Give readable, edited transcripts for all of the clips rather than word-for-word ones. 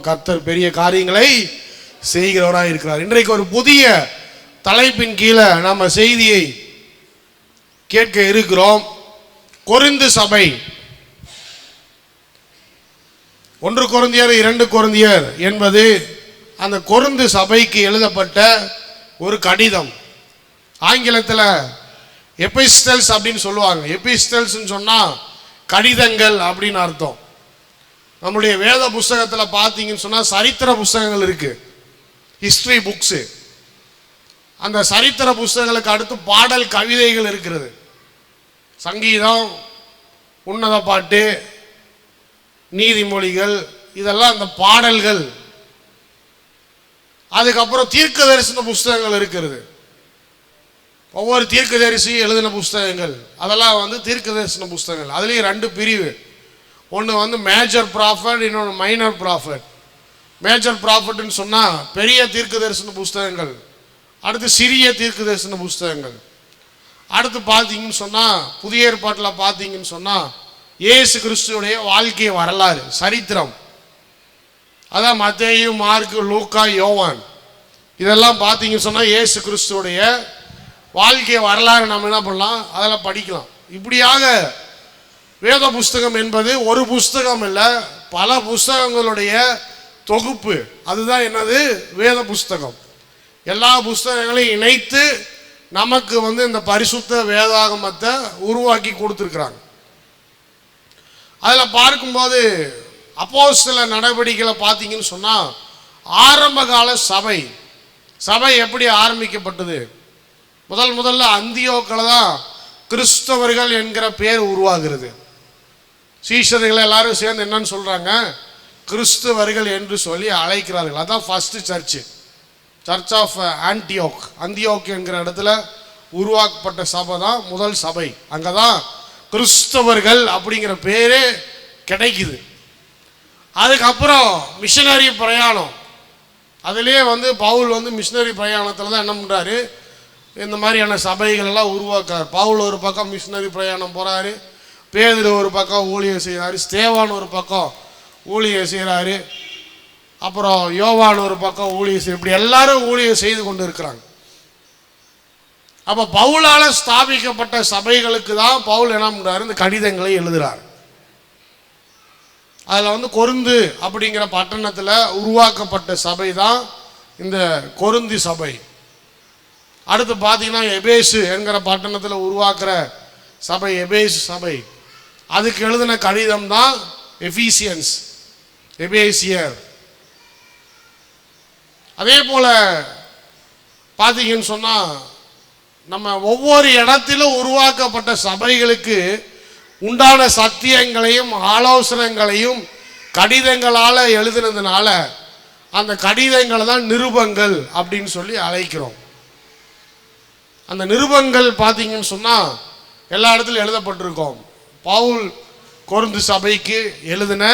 கர்த்தர் பெரிய காரியங்களை செய்கிறவராக இருக்கிறார். இன்றைக்கு ஒரு புதிய தலைப்பின் கீழே நம்ம செய்தியை கேட்க இருக்கிறோம். கொரிந்து சபை. 1 கொரிந்தியர் 2 கொரிந்தியர் என்பது அந்த கொரிந்து சபைக்கு எழுதப்பட்ட ஒரு கடிதம். ஆங்கிலத்தில் எபிஸ்டல்ஸ் அப்படின்னு சொல்லுவாங்க. எபிஸ்டல்ஸ் சொன்னா கடிதங்கள் அப்படின்னு அர்த்தம். நம்முடைய வேத புஸ்தகத்தில் பார்த்தீங்கன்னு சொன்னால் சரித்திர புஸ்தகங்கள் இருக்கு, ஹிஸ்டரி புக்ஸு. அந்த சரித்திர புஸ்தகங்களுக்கு அடுத்து பாடல் கவிதைகள் இருக்கிறது. சங்கீதம், உன்னத பாட்டு, நீதிமொழிகள், இதெல்லாம் அந்த பாடல்கள். அதுக்கப்புறம் தீர்க்க தரிசன புஸ்தகங்கள் இருக்கிறது. ஒவ்வொரு தீர்க்க தரிசி எழுதின புஸ்தகங்கள், அதெல்லாம் தீர்க்க தரிசன புஸ்தகங்கள். அதுலேயும் 2 பிரிவு. ஒன்று மேஜர் ப்ராஃபட், இன்னொன்று மைனர் ப்ராஃபட். மேஜர் ப்ராஃபட்னு சொன்னால் பெரிய தீர்க்க தரிசன புஸ்தகங்கள், அடுத்து சிறிய தீர்க்க தரிசன புஸ்தகங்கள். அடுத்து பார்த்தீங்கன்னு சொன்னால் புதிய ஏற்பாட்டில் பார்த்தீங்கன்னு சொன்னால் இயேசு கிறிஸ்துவுடைய வாழ்க்கை வரலாறு, சரித்திரம். அதான் மத்தேயு, மார்க்கு, லூக்கா, யோவான். இதெல்லாம் பார்த்தீங்கன்னு சொன்னால் இயேசு கிறிஸ்துவுடைய வாழ்க்கை வரலாறு நம்ம என்ன பண்ணலாம், அதெல்லாம் படிக்கலாம். இப்படியாக வேத புஸ்தகம் என்பது ஒரு புஸ்தகம் இல்லை, பல புஸ்தகங்களுடைய தொகுப்பு. அதுதான் என்னது, வேத புஸ்தகம். எல்லா புஸ்தகங்களையும் இணைத்து நமக்கு இந்த பரிசுத்த வேதாகமத்தை உருவாக்கி கொடுத்துருக்குறாங்க. அதில் பார்க்கும்போது அப்போஸ்தலர் நடவடிக்கைகளை பார்த்தீங்கன்னு சொன்னால் ஆரம்ப கால சபை எப்படி ஆரம்பிக்கப்பட்டது? முதல்ல அந்தியோக்கில் தான் கிறிஸ்தவர்கள் என்கிற பேர் உருவாகிறது. சீஷர்கள் எல்லாரும் சேர்ந்து என்னன்னு சொல்றாங்க, கிறிஸ்தவர்கள் என்று சொல்லி அழைக்கிறார்கள். அதான் ஃபர்ஸ்ட் சர்ச் ஆஃப் அந்தியோக் என்கிற இடத்துல உருவாக்கப்பட்ட சபை தான் முதல் சபை. அங்கதான் கிறிஸ்தவர்கள் அப்படிங்கிற பேரே கிடைக்குது. அதுக்கப்புறம் மிஷனரி பிரயாணம். அதுலேயே பவுல் மிஷனரி பிரயாணத்தில் தான் என்ன பண்ணுறாரு, இந்த மாதிரியான சபைகள் எல்லாம் உருவாக்குறார். பவுல் ஒரு பக்கம் மிஷனரி பிரயாணம் போகிறாரு, பேதுரு ஒரு பக்கம் ஊழியம் செய்கிறாரு, ஸ்தேவான் ஒரு பக்கம் ஊழியம் செய்கிறாரு, அப்புறம் யோவான் ஒரு பக்கம் ஊழியம் செய்ய, இப்படி எல்லாரும் ஊழியம் செய்து கொண்டு இருக்கிறாங்க. அப்போ பவுலால் ஸ்தாபிக்கப்பட்ட சபைகளுக்கு தான் பவுல் என்ன பண்ணுறாரு, இந்த கடிதங்களை எழுதுகிறார். அதில் கொரிந்து அப்படிங்கிற பட்டணத்தில் உருவாக்கப்பட்ட சபை தான் இந்த கொரிந்து சபை. அடுத்து பார்த்தீங்கன்னா எபேசு என்கிற பட்டணத்தில் உருவாக்குற சபை எபேசு சபை. அதுக்கு எழுதின கடிதம் தான் எபேசியன்ஸ், எபேசியர். அதே போல பார்த்தீங்கன்னு சொன்னால் நம்ம ஒவ்வொரு இடத்திலும் உருவாக்கப்பட்ட சபைகளுக்கு உண்டான சத்தியங்களையும் ஆலோசனைகளையும் கடிதங்களால் எழுதினதுனால அந்த கடிதங்களை தான் நிருபங்கள் அப்படின்னு சொல்லி அழைக்கிறோம். அந்த நிருபங்கள் பார்த்தீங்கன்னு சொன்னால் எல்லா இடத்துலையும் எழுதப்பட்டிருக்கோம். பவுல் கொரிந்து சபைக்கு எழுதின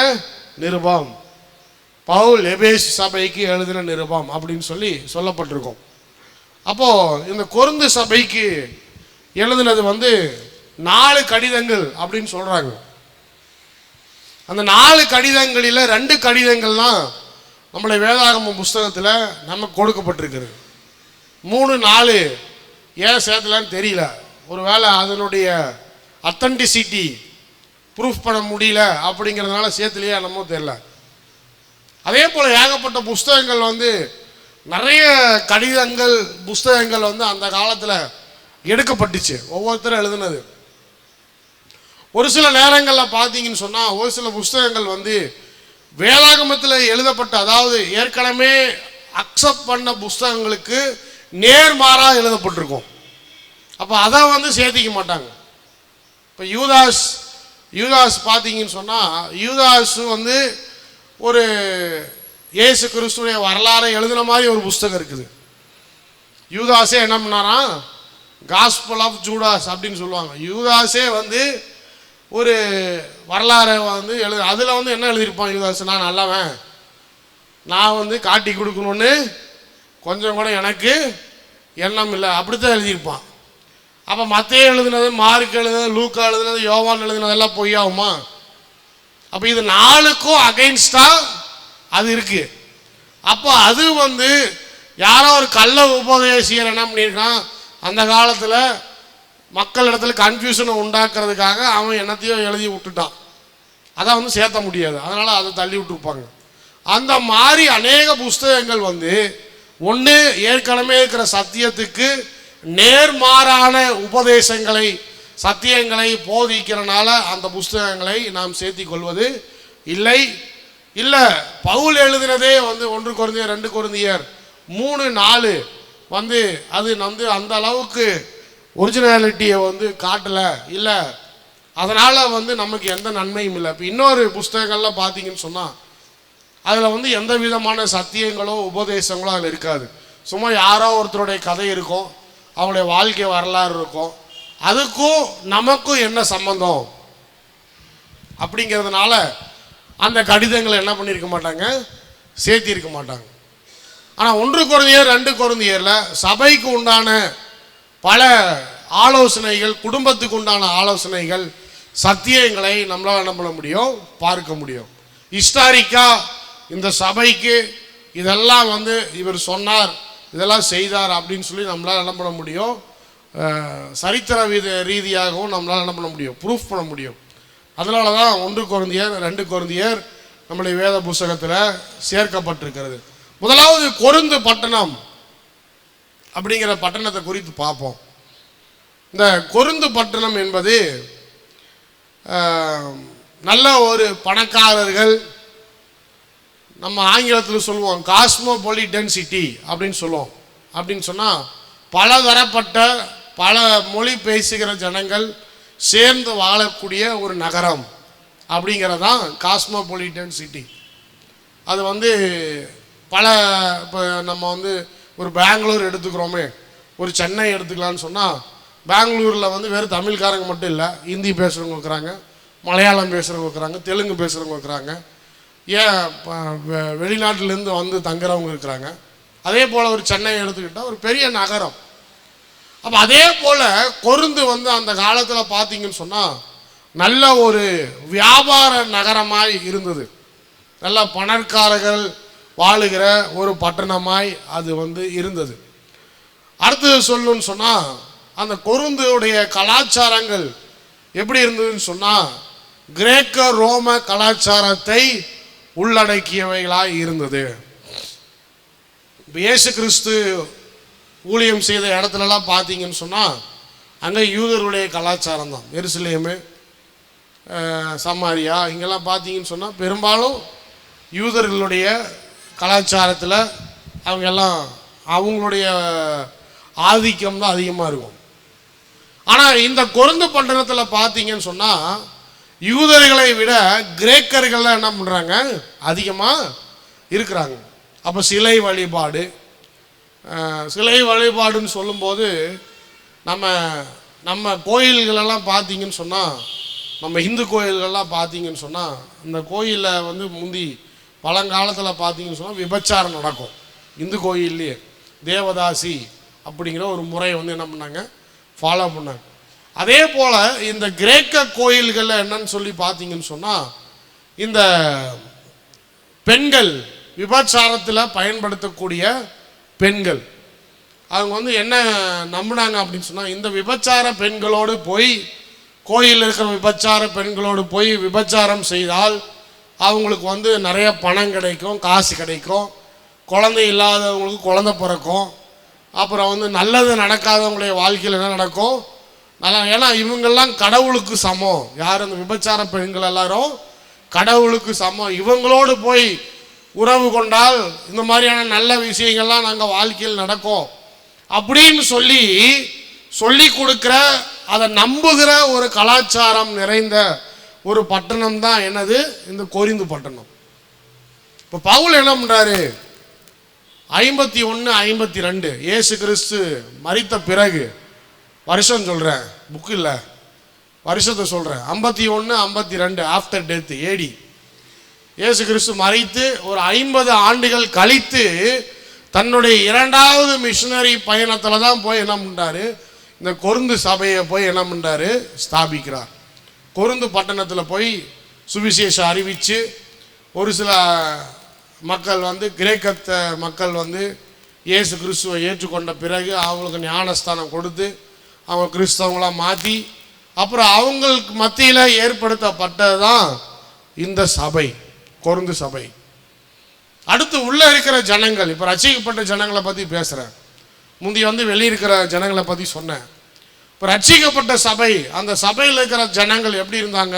நிருபம், பவுல் எபேசு சபைக்கு எழுதின நிருபம் அப்படின்னு சொல்லி சொல்லப்பட்டிருக்கோம். அப்போது இந்த கொரிந்து சபைக்கு எழுதினது 4 கடிதங்கள் அப்படின்னு சொல்கிறாங்க. அந்த 4 கடிதங்களில் 2 கடிதங்கள் தான் நம்மளுடைய வேதாகம புஸ்தகத்தில் நமக்கு கொடுக்கப்பட்டிருக்கிறது. 3, 4 ஏன் சேர்த்தலான்னு தெரியல. ஒருவேளை அதனுடைய அத்தன்டிசிட்டி ப்ரூஃப் பண்ண முடியல அப்படிங்கிறதுனால சேர்த்துலையா என்னமோ தெரியல. அதே போல் ஏகப்பட்ட புஸ்தகங்கள் நிறைய கடிதங்கள் புஸ்தகங்கள் அந்த காலத்தில் எடுக்கப்பட்டுச்சு, ஒவ்வொருத்தரும் எழுதுனது. ஒரு சில நேரங்களில் பார்த்தீங்கன்னு சொன்னால் ஒரு சில புஸ்தகங்கள் வேதாகமத்தில் எழுதப்பட்ட, அதாவது ஏற்கனவே அக்செப்ட் பண்ண புஸ்தகங்களுக்கு நேர்மாறாக எழுதப்பட்டிருக்கும். அப்போ அதை சேர்த்திக்க மாட்டாங்க. இப்போ யூதாஸ் பார்த்தீங்கன்னு சொன்னால் யூதாஸ் ஒரு இயேசு கிறிஸ்துடைய வரலாறை எழுதின மாதிரி ஒரு புஸ்தகம் இருக்குது. யூதாஸே என்ன பண்ணாராம், காஸ்பல் ஆஃப் ஜூடாஸ் அப்படின்னு சொல்லுவாங்க. யூதாஸே வந்து ஒரு வரலாறை வந்து அதில் வந்து என்ன எழுதியிருப்பான் யூதாஸ், நான் நல்லவன், நான் வந்து காட்டி கொடுக்கணும்னு கொஞ்சம் கூட எனக்கு எண்ணம் இல்லை, அப்படித்தான் எழுதியிருப்பான். அப்போ மத்தேயு எழுதுனது, மார்க் எழுதுனது, லூக்கா எழுதுனது, யோவான் எழுதுனதெல்லாம் பொய்யாகுமா? அப்போ இது 4க்கும் அகைன்ஸ்டா அது இருக்கு. அப்போ அது வந்து யாரோ ஒரு கள்ள உபதேசியர் என்ன பண்ணியிருக்கான், அந்த காலத்தில் மக்கள் இடத்துல கன்ஃபியூஷனை உண்டாக்குறதுக்காக அவன் என்னத்தையோ எழுதி விட்டுட்டான். அதை வந்து சேர்த்த முடியாது, அதனால் அதை தள்ளி விட்டுருப்பாங்க. அந்த மாதிரி அநேக புஸ்தகங்கள் வந்து ஒன்று ஏற்கனவே இருக்கிற சத்தியத்துக்கு நேர்மாறான உபதேசங்களை சத்தியங்களை போதிக்கிறனால அந்த புஸ்தகங்களை நாம் சேர்த்தி கொள்வது இல்லை. இல்லை பவுல் எழுதினதே வந்து 1 கொரிந்தியர் 2 கொரிந்தியர் 3 4 வந்து அது வந்து அந்த அளவுக்கு ஒரிஜினாலிட்டியை வந்து காட்டலை, இல்லை அதனால் வந்து நமக்கு எந்த நன்மையும் இல்லை. இப்போ இன்னொரு புஸ்தகங்கள்லாம் பார்த்தீங்கன்னு சொன்னால் அதில் வந்து எந்த விதமான சத்தியங்களோ உபதேசங்களோ அதில் இருக்காது. சும்மா யாரோ ஒருத்தருடைய கதை இருக்கும், அவங்களுடைய வாழ்க்கை வரலாறு இருக்கும். அதுக்கும் நமக்கும் என்ன சம்பந்தம் அப்படிங்கிறதுனால அந்த கடிதங்களை என்ன பண்ணியிருக்க மாட்டாங்க, சேர்த்திருக்க மாட்டாங்க. ஆனால் 1 கொரிந்தியர் 2 கொரிந்தியரில் சபைக்கு உண்டான பல ஆலோசனைகள், குடும்பத்துக்கு உண்டான ஆலோசனைகள், சத்தியங்களை நம்மளால் என்ன பண்ண முடியும், பார்க்க முடியும். ஹிஸ்டாரிக்கா இந்த சபைக்கு இதெல்லாம் வந்து இவர் சொன்னார், இதெல்லாம் செய்தார் அப்படின்னு சொல்லி நம்மளால் என்ன பண்ண முடியும், சரித்திர ரீதியாகவும் நம்மளால் என்ன பண்ண முடியும், ப்ரூஃப் பண்ண முடியும். அதனால தான் 1 கொரிந்தியர் 2 கொரிந்தியர் நம்முடைய வேத புஸ்தகத்தில் சேர்க்கப்பட்டிருக்கிறது. முதலாவது கொரிந்து பட்டணம் அப்படிங்கிற பட்டணத்தை குறித்து பார்ப்போம். இந்த கொரிந்து பட்டணம் என்பது நல்ல ஒரு பணக்காரர்கள், நம்ம ஆங்கிலத்தில் சொல்லுவோம் காஸ்மோபாலிட்டன் சிட்டி அப்படின்னு சொல்லுவோம். அப்படின்னு சொன்னால் பலதரப்பட்ட பல மொழி பேசுகிற ஜனங்கள் சேர்ந்து வாழக்கூடிய ஒரு நகரம் அப்படிங்கிறதான் காஸ்மோபாலிட்டன் சிட்டி. அது வந்து பல, இப்போ நம்ம வந்து ஒரு பெங்களூர் எடுத்துக்கிறோமே, ஒரு சென்னை எடுத்துக்கலான்னு சொன்னால் பெங்களூரில் வந்து வெறும் தமிழ்காரங்க மட்டும் இல்லை, ஹிந்தி பேசுகிறவங்க இருக்கிறாங்க, மலையாளம் பேசுகிறவங்க இருக்கிறாங்க, தெலுங்கு பேசுகிறவங்க இருக்கிறாங்க, ஏன் வெளிநாட்டிலேருந்து வந்து தங்குறவங்க இருக்கிறாங்க. அதே போல் ஒரு சென்னை எடுத்துக்கிட்டால் ஒரு பெரிய நகரம். அப்போ அதே போல் கொரிந்து வந்து அந்த காலத்தில் பார்த்தீங்கன்னு சொன்னால் நல்ல ஒரு வியாபார நகரமாய் இருந்தது. நல்ல பணக்காரர்கள் வாழுகிற ஒரு பட்டணமாய் அது வந்து இருந்தது. அடுத்தது சொல்லணும்னு சொன்னால் அந்த கொரிந்துடைய கலாச்சாரங்கள் எப்படி இருந்ததுன்னு சொன்னால் கிரேக்க ரோம கலாச்சாரத்தை உள்ளடக்கியவைகளாய் இருந்தது. இயேசு கிறிஸ்து ஊழியம் செய்த இடத்துலலாம் பார்த்தீங்கன்னு சொன்னால் அங்கே யூதருடைய கலாச்சாரம் தான். எருசலேமு, சமாரியா இங்கெல்லாம் பார்த்தீங்கன்னு சொன்னால் பெரும்பாலும் யூதர்களுடைய கலாச்சாரத்தில் அவங்க எல்லாம் அவங்களுடைய ஆதிக்கம் தான் அதிகமாக இருக்கும். ஆனால் இந்த கொரிந்து பட்டணத்தில் பார்த்தீங்கன்னு சொன்னால் யூதர்களை விட கிரேக்கர்கள் என்ன பண்ணுறாங்க, அதிகமாக இருக்கிறாங்க. அப்போ சிலை வழிபாடுன்னு சொல்லும்போது நம்ம கோயில்களெல்லாம் பார்த்தீங்கன்னு சொன்னால், நம்ம இந்து கோயில்கள்லாம் பார்த்தீங்கன்னு சொன்னால் அந்த கோயிலில் வந்து முந்தி பழங்காலத்தில் பார்த்தீங்கன்னு சொன்னால் விபச்சாரம் நடக்கும். இந்து கோயில்லையே தேவதாசி அப்படிங்கிற ஒரு முறையை வந்து என்ன பண்ணாங்க, ஃபாலோ பண்ணாங்க. அதே போல் இந்த கிரேக்க கோயில்களில் என்னன்னு சொல்லி பார்த்தீங்கன்னு சொன்னால் இந்த பெண்கள் விபச்சாரத்தில் பயன்படுத்தக்கூடிய பெண்கள் அவங்க வந்து என்ன நம்பினாங்க அப்படின்னு சொன்னால், இந்த விபச்சார பெண்களோடு போய் கோயிலில் இருக்கிற விபச்சார பெண்களோடு போய் விபச்சாரம் செய்தால் அவங்களுக்கு வந்து நிறைய பணம் கிடைக்கும், காசு கிடைக்கும், குழந்தை இல்லாதவங்களுக்கு குழந்தை பிறக்கும், அப்புறம் வந்து நல்லது நடக்காதவங்களுடைய வாழ்க்கையில் என்ன நடக்கும் நல்லா. ஏன்னா இவங்கெல்லாம் கடவுளுக்கு சமம். யார் அந்த விபச்சார பெண்கள் எல்லாரும் கடவுளுக்கு சமம். இவங்களோடு போய் உறவு கொண்டால் இந்த மாதிரியான நல்ல விஷயங்கள்லாம் நாங்கள் வாழ்க்கையில் நடக்கும் அப்படின்னு சொல்லி கொடுக்குற, அதை நம்புகிற ஒரு கலாச்சாரம் நிறைந்த ஒரு பட்டணம் தான் என்னது, இந்த கொரிந்து பட்டணம். இப்போ பவுல் என்ன பண்ணுறாரு, 51, 52 இயேசு கிறிஸ்து மரித்த பிறகு, வருஷம் சொல்கிறேன், புக்கு இல்லை, வருஷத்தை சொல்கிறேன். 51, 52 ஆஃப்டர் டெத் ஏடி. இயேசு கிறிஸ்து மரித்து ஒரு 50 ஆண்டுகள் கழித்து தன்னுடைய 2வது மிஷனரி பயணத்தில் தான் போய் என்ன பண்ணுறாரு, இந்த கொருந்து சபையை போய் என்ன பண்ணுறாரு, ஸ்தாபிக்கிறார். கொருந்து பட்டணத்தில் போய் சுவிசேஷம் அறிவித்து ஒரு சில மக்கள் கிரேக்கத்த மக்கள் இயேசு கிறிஸ்துவை ஏற்றுக்கொண்ட பிறகு அவங்களுக்கு ஞானஸ்தானம் கொடுத்து அவங்க கிறிஸ்தவங்களாக மாற்றி அப்புறம் அவங்களுக்கு மத்தியில் ஏற்படுத்தப்பட்டது தான் இந்த சபை, கொருந்து சபை. அடுத்து உள்ளே இருக்கிற ஜனங்கள், இப்போ ரட்சிக்கப்பட்ட ஜனங்களை பற்றி பேசுகிறேன். முந்தி வெளியே இருக்கிற ஜனங்களை பற்றி சொன்னேன். இப்போ ரட்சிக்கப்பட்ட சபை, அந்த சபையில் இருக்கிற ஜனங்கள் எப்படி இருந்தாங்க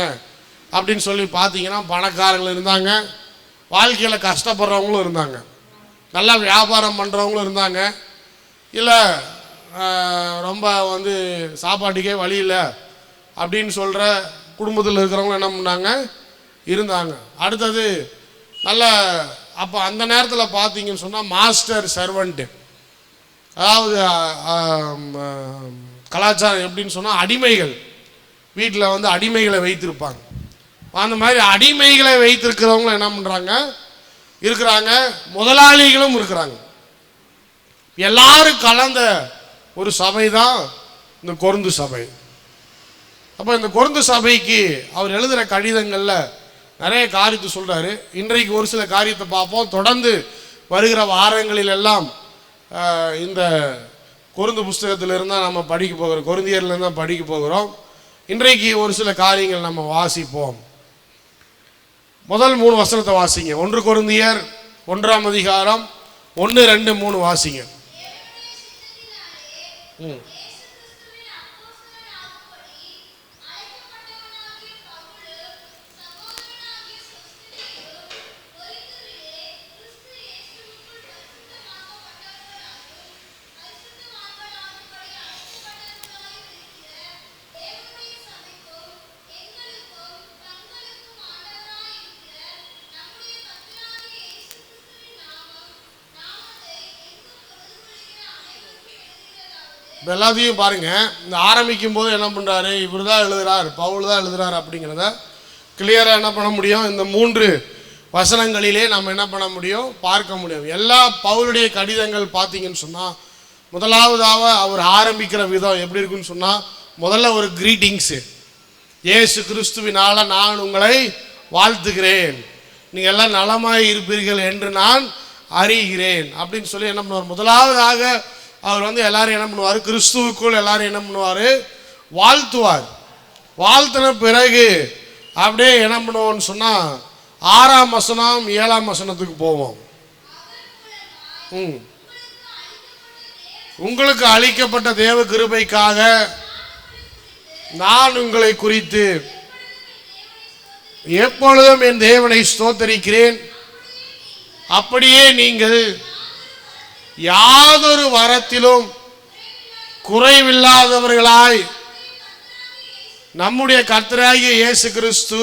அப்படின்னு சொல்லி பார்த்தீங்கன்னா, பணக்காரங்களும் இருந்தாங்க, வாழ்க்கையில் கஷ்டப்படுறவங்களும் இருந்தாங்க, நல்லா வியாபாரம் பண்ணுறவங்களும் இருந்தாங்க, இல்லை ரொம்ப சாப்பாட்டுக்கே வழி இல்லை அப்படின்னு சொல்கிற குடும்பத்தில் இருக்கிறவங்களும் என்ன பண்ணாங்க, இருந்தாங்க. அடுத்தது நல்ல, அப்போ அந்த நேரத்தில் பார்த்தீங்கன்னு சொன்னால் மாஸ்டர் சர்வெண்ட்டு, அதாவது கலாச்சாரம் எப்படின்னு சொன்னால் அடிமைகள், வீட்டில் அடிமைகளை வைத்திருப்பாங்க. அந்த மாதிரி அடிமைகளை வைத்திருக்கிறவங்களும் என்ன பண்ணுறாங்க, இருக்கிறாங்க, முதலாளிகளும் இருக்கிறாங்க. எல்லாரும் கலந்த ஒரு சபை தான் இந்த கொருந்து சபை. அப்போ இந்த கொருந்து சபைக்கு அவர் எழுதுகிற கடிதங்களில் நிறைய காரியத்தை சொல்கிறாரு. இன்றைக்கு ஒரு சில காரியத்தை பார்ப்போம். தொடர்ந்து வருகிற வாரங்களில் எல்லாம் இந்த கொருந்து புஸ்தகத்திலிருந்து தான் நம்ம படிக்க போகிறோம், கொருந்தியர்லேருந்து தான் படிக்க போகிறோம். இன்றைக்கு ஒரு சில காரியங்கள் நம்ம வாசிப்போம். முதல் 3 வசனத்தை வாசிங்க. 1 கொருந்தியர் 1ஆம் அதிகாரம் 1, 2, 3 வாசிங்க. இப்போ எல்லாத்தையும் பாருங்கள். இந்த ஆரம்பிக்கும் போது என்ன பண்ணுறாரு, இவர் தான் எழுதுகிறார், பவுல் தான் எழுதுகிறார் அப்படிங்கிறத கிளியராக என்ன பண்ண முடியும், இந்த 3 வசனங்களிலே நம்ம என்ன பண்ண முடியும், பார்க்க முடியும். எல்லா பவுலுடைய கடிதங்கள் பார்த்தீங்கன்னு சொன்னால் முதலாவதாக அவர் ஆரம்பிக்கிற விதம் எப்படி இருக்குன்னு சொன்னால், முதல்ல ஒரு கிரீட்டிங்ஸு, இயேசு கிறிஸ்துவினால் நான் உங்களை வாழ்த்துகிறேன், நீங்கள் எல்லாம் நலமாய் இருப்பீர்கள் என்று நான் அறிகிறேன் அப்படின்னு சொல்லி என்ன பண்ணுவார். முதலாவதாக அவர் எல்லாரும் என்ன பண்ணுவார், கிறிஸ்துவுக்குள் எல்லாரும் என்ன பண்ணுவார், வாழ்த்துவார். வாழ்த்தின பிறகு அப்படியே என்ன பண்ணுவோம்னு சொன்னால் 6ஆம் வசனம் 7ஆம் வசனத்துக்கு போவோம். உங்களுக்கு அளிக்கப்பட்ட தேவ கிருபைக்காக நான் உங்களை குறித்து எப்பொழுதும் என் தேவனை ஸ்தோத்தரிக்கிறேன். அப்படியே நீங்கள் யாதொரு வரத்திலும் குறைவில்லாதவர்களாய் நம்முடைய கர்த்தராகிய இயேசு கிறிஸ்து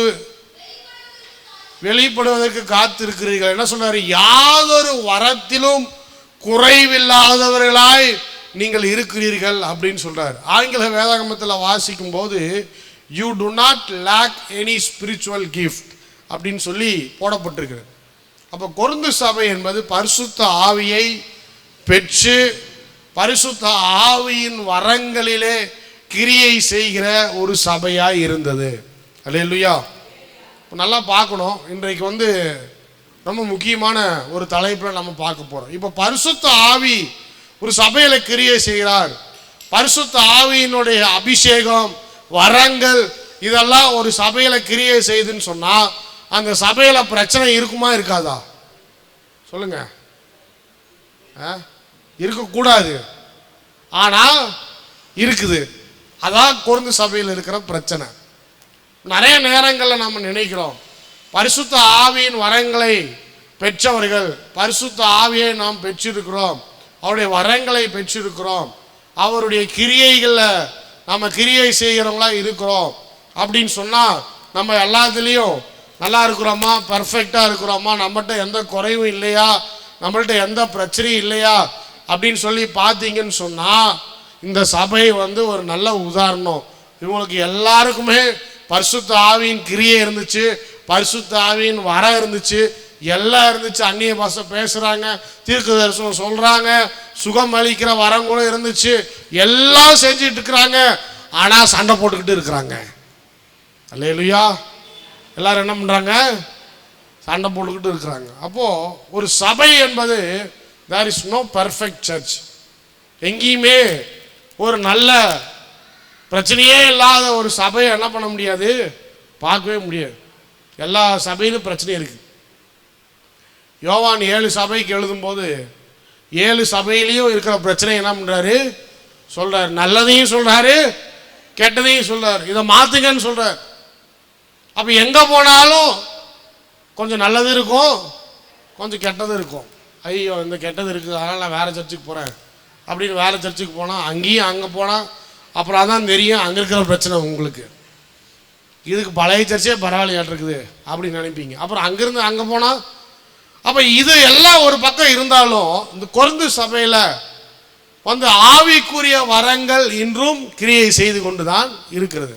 வெளிப்படுவதற்கு காத்திருக்கிறீர்கள். என்ன சொல்றாரு, யாதொரு வரத்திலும் குறைவில்லாதவர்களாய் நீங்கள் இருக்கிறீர்கள் அப்படின்னு சொல்றாரு. ஆங்கில வேதாகமத்தில் வாசிக்கும் போது you do not lack any spiritual gift அப்படின்னு சொல்லி போடப்பட்டிருக்கிறது. அப்போ கொருந்து சபை என்பது பரிசுத்த ஆவியை பெற்று பரிசுத்த ஆவியின் வரங்களிலே கிரியை செய்கிற ஒரு சபையாக இருந்தது. அல்லேலூயா. இப்போ நல்லா பார்க்கணும். இன்றைக்கு ரொம்ப முக்கியமான ஒரு தலைப்பில் நம்ம பார்க்க போகிறோம். இப்போ பரிசுத்த ஆவி ஒரு சபையில் கிரியை செய்கிறார். பரிசுத்த ஆவியினுடைய அபிஷேகம், வரங்கள் இதெல்லாம் ஒரு சபையில் கிரியை செய்துன்னு சொன்னால் அந்த சபையில் பிரச்சனை இருக்குமா இருக்காதா சொல்லுங்க? இருக்கக்கூடாது, ஆனால் இருக்குது. அதான் கொருந்து சபையில் இருக்கிற பிரச்சனை. நிறைய நேரங்களில் நம்ம நினைக்கிறோம் பரிசுத்த ஆவியின் வரங்களை பெற்றவர்கள், பரிசுத்த ஆவியை நாம் பெற்றிருக்கிறோம், அவருடைய வரங்களை பெற்றிருக்கிறோம், அவருடைய கிரியைகளில் நம்ம கிரியை செய்கிறவங்களா இருக்கிறோம் அப்படின்னு சொன்னால் நம்ம எல்லாத்துலேயும் நல்லா இருக்கிறோமா, பர்ஃபெக்டாக இருக்கிறோமா, நம்மகிட்ட எந்த குறைவும் இல்லையா நம்மள்ட்ட எந்த பிரச்சனையும் இல்லையா அப்படின்னு சொல்லி பார்த்தீங்கன்னு சொன்னால், இந்த சபை வந்து ஒரு நல்ல உதாரணம். இவங்களுக்கு எல்லாருக்குமே பரிசுத்த ஆவியின் கிரியை இருந்துச்சு, பரிசுத்த ஆவியின் வரம் இருந்துச்சு, எல்லாம் இருந்துச்சு. அந்நிய பாஷை பேசுகிறாங்க, தீர்க்க தரிசனம் சொல்கிறாங்க, சுகம் அளிக்கிற வரம் கூட இருந்துச்சு, எல்லாம் செஞ்சுட்டு இருக்கிறாங்க. ஆனால் சண்டை போட்டுக்கிட்டு இருக்கிறாங்க. அல்லேலூயா. எல்லாரும் என்ன பண்ணுறாங்க? சண்டை போட்டுக்கிட்டு இருக்கிறாங்க. அப்போது ஒரு சபை என்பது there is no perfect church. எங்கேயுமே ஒரு நல்ல பிரச்சனையே இல்லாத ஒரு சபையை என்ன பண்ண முடியாது, பார்க்கவே முடியாது. எல்லா சபையிலும் பிரச்சனை இருக்குது. யோவான் 7 சபைக்கு எழுதும்போது 7 சபையிலையும் இருக்கிற பிரச்சனை என்ன பண்ணுறாரு சொல்கிறார். நல்லதையும் சொல்கிறாரு, கெட்டதையும் சொல்கிறார். இதை மாற்றுங்கன்னு சொல்கிறார். அப்போ எங்கே போனாலும் கொஞ்சம் நல்லது இருக்கும், கொஞ்சம் கெட்டது இருக்கும். ஐயோ இந்த கெட்டது இருக்குது, அதனால் நான் வேறு சர்ச்சுக்கு போகிறேன் அப்படின்னு வேறு சர்ச்சுக்கு போனால், அங்கேயும் அங்கே போனால் அப்புறம் அதான் தெரியும் அங்கே இருக்கிற பிரச்சனை உங்களுக்கு. இதுக்கு பழைய சர்ச்சே பரவாயில்லையாட்டு இருக்குது அப்படின்னு நினைப்பீங்க. அப்புறம் அங்கேருந்து அங்கே போனால், அப்போ இது எல்லாம் ஒரு பக்கம் இருந்தாலும் இந்த கொரிந்து சபையில் வந்து ஆவிக்குரிய வரங்கள் இன்றும் கிரியை செய்து கொண்டு தான் இருக்கிறது.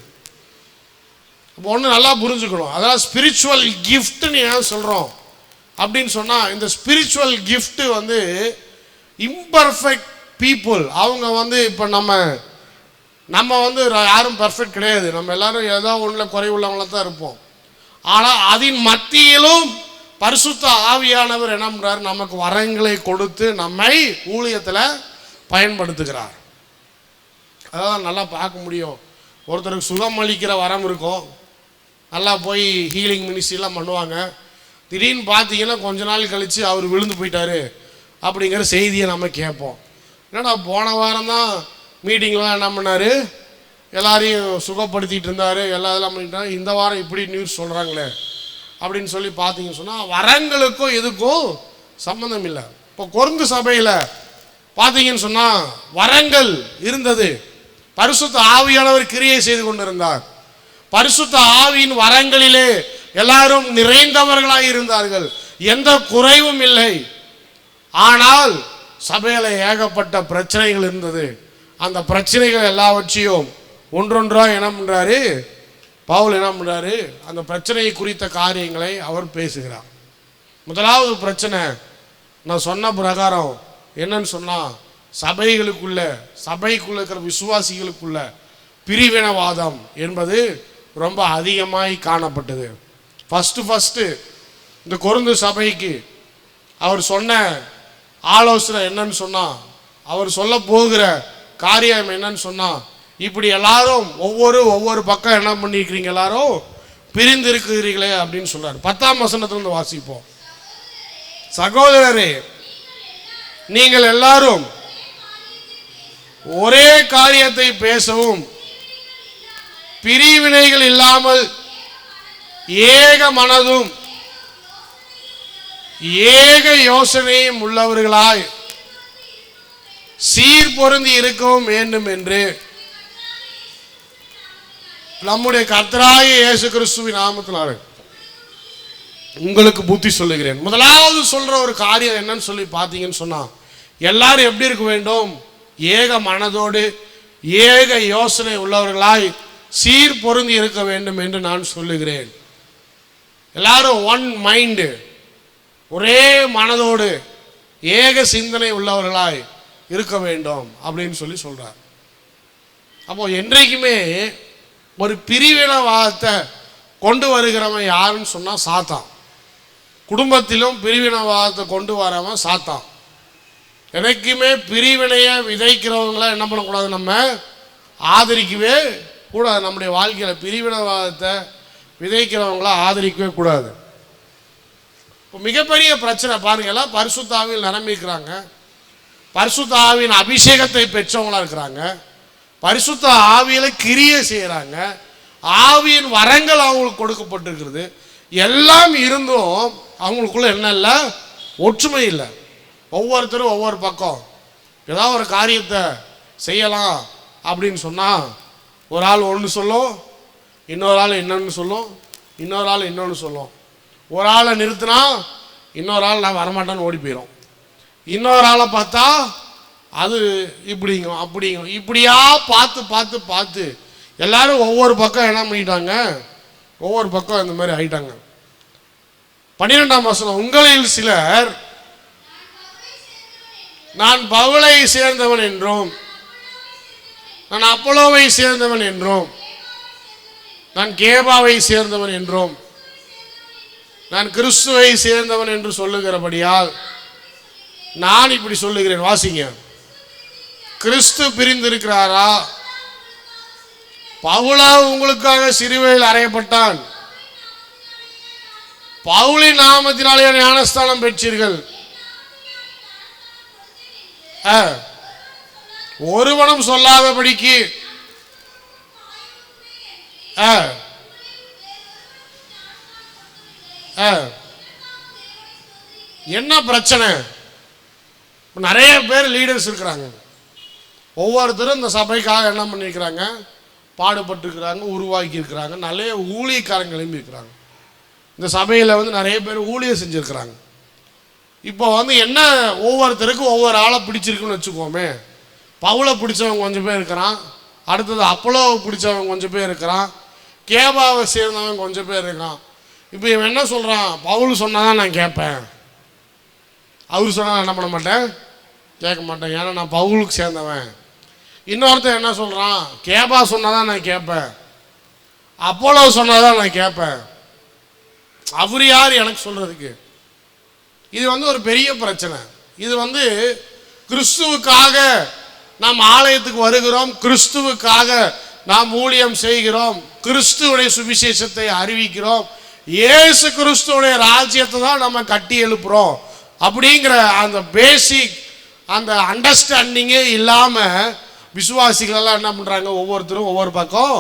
இப்போ ஒன்று நல்லா புரிஞ்சுக்கணும். அதனால் ஸ்பிரிச்சுவல் கிஃப்ட்னு ஏன் சொல்கிறோம் அப்படின்னு சொன்னால், இந்த ஸ்பிரிச்சுவல் கிஃப்ட் வந்து இம்பர்ஃபெக்ட் பீப்புள், அவங்க வந்து இப்போ நம்ம வந்து யாரும் பர்ஃபெக்ட் கிடையாது. நம்ம எல்லாரும் ஏதோ ஒன்றில் குறைவுள்ளவங்கள தான் இருப்போம். ஆனால் அதன் மத்தியிலும் பரிசுத்த ஆவியானவர் என்ன பண்ணுறாரு, நமக்கு வரங்களை கொடுத்து நம்மை ஊழியத்தில் பயன்படுத்துகிறார். அதான் நல்லா பார்க்க முடியும். ஒருத்தருக்கு சுகம் அளிக்கிற வரம் இருக்கும், நல்லா போய் ஹீலிங் மினிஸ்ட்ரிலாம் பண்ணுவாங்க. திடீர்னு பார்த்தீங்கன்னா கொஞ்ச நாள் கழித்து அவர் விழுந்து போயிட்டாரு அப்படிங்கிற செய்தியை நம்ம கேட்போம். என்னடா போன வாரம் தான் மீட்டிங்லாம் என்ன பண்ணார், எல்லாரையும் சுகப்படுத்திகிட்டு இருந்தார், எல்லா இதெல்லாம் பண்ணிட்டாங்க, இந்த வாரம் இப்படி நியூஸ் சொல்கிறாங்களே அப்படின்னு சொல்லி பார்த்தீங்கன்னு சொன்னால், வரங்களுக்கும் இதுக்கும் சம்மந்தம் இல்லை. இப்போ கொரிந்து சபையில் பார்த்தீங்கன்னு சொன்னால் வரங்கள் இருந்தது, பரிசுத்த ஆவியானவர் கிரியை செய்து கொண்டிருந்தார். பரிசுத்த ஆவியின் வரங்களிலே எல்லாரும் நிறைந்தவர்களாக இருந்தார்கள், எந்த குறைவும் இல்லை. ஆனால் சபையில் ஏகப்பட்ட பிரச்சனைகள் இருந்தது. அந்த பிரச்சனைகள் எல்லாவற்றையும் ஒன்றொன்றாக என்ன பண்ணுறாரு பவுல், என்ன பண்ணுறாரு, அந்த பிரச்சனையை குறித்த காரியங்களை அவர் பேசுகிறார். முதலாவது பிரச்சனை நான் சொன்ன பிரகாரம் என்னன்னு சொன்னால், சபைக்குள்ள இருக்கிற விசுவாசிகளுக்குள்ள பிரிவினவாதம் என்பது ரொம்ப அதிகமாய் காணப்பட்டது. ஃபஸ்ட்டு இந்த கொரிந்து சபைக்கு அவர் சொன்ன ஆலோசனை என்னன்னு சொன்னால், அவர் சொல்ல போகிற காரியம் என்னன்னு சொன்னால், இப்படி எல்லாரும் ஒவ்வொரு பக்கம் என்ன பண்ணிக்கிறீங்க, எல்லாரும் பிரிந்து இருக்கிறீர்களே அப்படின்னு சொல்றாரு. 10ஆம் வசனத்திலிருந்து வாசிப்போம். சகோதரரே, நீங்கள் எல்லாரும் ஒரே காரியத்தை பேசவும் பிரிவினைகள் இல்லாமல் ஏக மனதும் ஏக யோசனையும் உள்ளவர்களாய் சீர் பொருந்தி இருக்கவும் வேண்டும் என்று நம்முடைய கர்த்தராகிய இயேசு கிறிஸ்துவின் நாமத்தினாலே உங்களுக்கு புத்தி சொல்லுகிறேன். முதலாவது சொல்ற ஒரு காரியம் என்னன்னு சொல்லி பார்த்தீங்கன்னு சொன்னா, எல்லாரும் எப்படி இருக்க வேண்டும், ஏக மனதோடு ஏக யோசனை உள்ளவர்களாய் சீர் பொருந்தி இருக்க வேண்டும் என்று நான் சொல்லுகிறேன். எல்லாரும் ஒன் மைண்டு, ஒரே மனதோடு ஏக சிந்தனை உள்ளவர்களாய் இருக்க வேண்டும் அப்படின்னு சொல்லி சொல்றார். அப்போ என்றைக்குமே ஒரு பிரிவினவாதத்தை கொண்டு வருகிறவன் யாருன்னு சொன்னா சாத்தான். குடும்பத்திலும் பிரிவினவாதத்தை கொண்டு வரவன் சாத்தான். எனக்குமே பிரிவினையை விதைக்கிறவங்கள என்ன பண்ணக்கூடாது, நம்ம ஆதரிக்கவே கூடாது. நம்முடைய வாழ்க்கையில் பிரிவினவாதத்தை விதைக்கிறவங்கள ஆதரிக்கவே கூடாது. இப்போ மிகப்பெரிய பிரச்சனை பாருங்களா, பரிசுத்த ஆவியில் நிரம்பிக்கிறாங்க, பரிசுத்த ஆவியின் அபிஷேகத்தை பெற்றவங்களா இருக்கிறாங்க, பரிசுத்த ஆவியில கிரியை செய்கிறாங்க, ஆவியின் வரங்கள் அவங்களுக்கு கொடுக்கப்பட்டிருக்கிறது. எல்லாம் இருந்தும் அவங்களுக்குள்ள என்ன இல்லை, ஒற்றுமை இல்லை. ஒவ்வொருத்தரும் ஒவ்வொரு பக்கம் ஏதாவது ஒரு காரியத்தை செய்யலாம் அப்படின்னு சொன்னால், ஒரு ஆள் ஒன்று சொல்லும், இன்னொரு ஆள் இன்னொன்று சொல்லும், இன்னொரு ஆள் இன்னொன்று சொல்லும். ஒரு ஆளை நிறுத்தினா இன்னொரு ஆள் நான் வரமாட்டேன்னு ஓடி போயிடும். இன்னொரு ஆளை பார்த்தா அது இப்படிங்க அப்படிங்க, இப்படியா பார்த்து பார்த்து பார்த்து எல்லாரும் ஒவ்வொரு பக்கம் என்ன பண்ணிட்டாங்க, ஒவ்வொரு பக்கம் இந்த மாதிரி ஆயிட்டாங்க. 12ஆம் வசனம், உங்களில் சிலர் நான் பவுலை சேர்ந்தவன் என்றும், நான் அப்போலோவை சேர்ந்தவன் என்றும், நான் கேபாவை சேர்ந்தவன் என்றும், நான் கிறிஸ்துவை சேர்ந்தவன் என்று சொல்லுகிறபடியால் நான் இப்படி சொல்லுகிறேன். வாசிங்க. கிறிஸ்து பிரிந்திருக்கிறாரா? பவுலா உங்களுக்காக சிலுவையில் அறையப்பட்டான். பவுலின் நாமத்தினாலே ஞானஸ்தானம் பெற்றீர்கள். ஒருவனும் சொல்லாதபடிக்கு என்ன பிரச்சனை? நிறைய பேர் லீடர்ஸ் இருக்கிறாங்க. ஒவ்வொருத்தரும் இந்த சபைக்காக என்ன பண்ணியிருக்கிறாங்க, பாடுபட்டுருக்கிறாங்க, உருவாக்கி இருக்கிறாங்க. நிறைய ஊழியக்காரங்க எழும்பி இருக்கிறாங்க. இந்த சபையில் வந்து நிறைய பேர் ஊழியம் செஞ்சுருக்கிறாங்க. இப்போ வந்து என்ன, ஒவ்வொருத்தருக்கும் ஒவ்வொரு ஆளை பிடிச்சிருக்குன்னு வச்சுக்கோமே. பவுலை பிடிச்சவங்க கொஞ்சம் பேர் இருக்கிறான், அடுத்தது அப்போலோவை பிடிச்சவங்க கொஞ்சம் பேர் இருக்கிறான், கேபாவை சேர்ந்தவங்க கொஞ்சம் பேர் இருக்கான். இப்போ இவன் என்ன சொல்கிறான், பவுல் சொன்னாதான் நான் கேட்பேன், அவர் சொன்னால் என்ன பண்ண மாட்டேன், கேட்க மாட்டேன், ஏன்னா நான் பவுலுக்கு சேர்ந்தவன். இன்னொருத்தன் என்ன சொல்கிறான், கேபா சொன்னாதான் நான் கேட்பேன், அப்போலோ சொன்னாதான் நான் கேட்பேன், அவர் யார் எனக்கு சொல்கிறதுக்கு? இது வந்து ஒரு பெரிய பிரச்சனை. இது வந்து கிறிஸ்துவுக்காக நாம் ஆலயத்துக்கு வருகிறோம், கிறிஸ்துவுக்காக நாம் ஊழியம் செய்கிறோம், கிறிஸ்துவுடைய சுவிசேஷத்தை அறிவிக்கிறோம், இயேசு கிறிஸ்துவுடைய ராஜ்யத்தை தான் நம்ம கட்டி எழுப்புறோம் அப்படிங்கிற அந்த பேசிக் அந்த அண்டர்ஸ்டாண்டிங்கே இல்லாமல் விசுவாசிகள் எல்லாம் என்ன பண்ணுறாங்க, ஒவ்வொருத்தரும் ஒவ்வொரு பக்கம்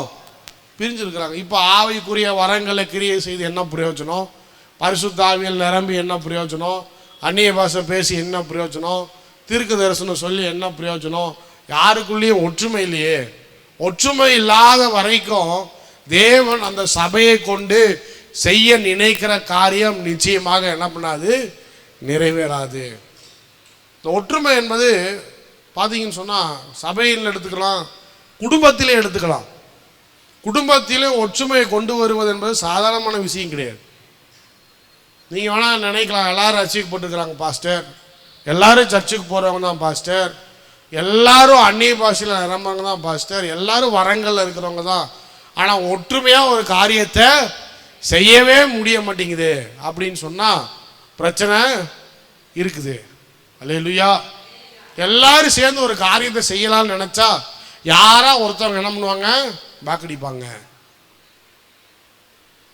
பிரிஞ்சிருக்கிறாங்க. இப்போ ஆவிக்குரிய வரங்களை கிரியை செய்து என்ன பிரயோஜனம்? பரிசுத்த ஆவியில் நிரம்பி என்ன பிரயோஜனம்? அந்நிய பாஷை பேசி என்ன பிரயோஜனம்? தீர்க்க தரிசனம் சொல்லி என்ன பிரயோஜனம்? யாருக்குள்ளேயும் ஒற்றுமை இல்லையே. ஒற்றுமை இல்லாத வரைக்கும் தேவன் அந்த சபையை கொண்டு செய்ய நினைக்கிற காரியம் நிச்சயமாக என்ன பண்ணாது, நிறைவேறாது. இந்த ஒற்றுமை என்பது பார்த்தீங்கன்னு சொன்னால் சபையில் எடுத்துக்கலாம், குடும்பத்திலே எடுத்துக்கலாம். குடும்பத்திலே ஒற்றுமையை கொண்டு வருவது என்பது சாதாரணமான விஷயம் கிடையாது. நீங்கள் வேணால் நினைக்கலாம், எல்லாரும் ரசிக்கப்பட்டுருக்கிறாங்க பாஸ்டர், எல்லாரும் சர்ச்சுக்கு போகிறவங்க தான் பாஸ்டர், எல்லாரும் அந்நிய பாஷையில் நிரம்புறவங்க தான் பாஸ்டர், எல்லாரும் வரங்கள் இருக்கிறவங்க தான், ஆனால் ஒற்றுமையாக ஒரு காரியத்தை செய்யவே முடிய மாட்டேங்குது அப்படின்னு சொன்னால் பிரச்சனை இருக்குது. அல்லேலூயா. எல்லாரும் சேர்ந்து ஒரு காரியத்தை செய்யலாம்னு நினச்சா யாரா ஒருத்தவங்க என்ன பண்ணுவாங்க, பாக்கடிப்பாங்க.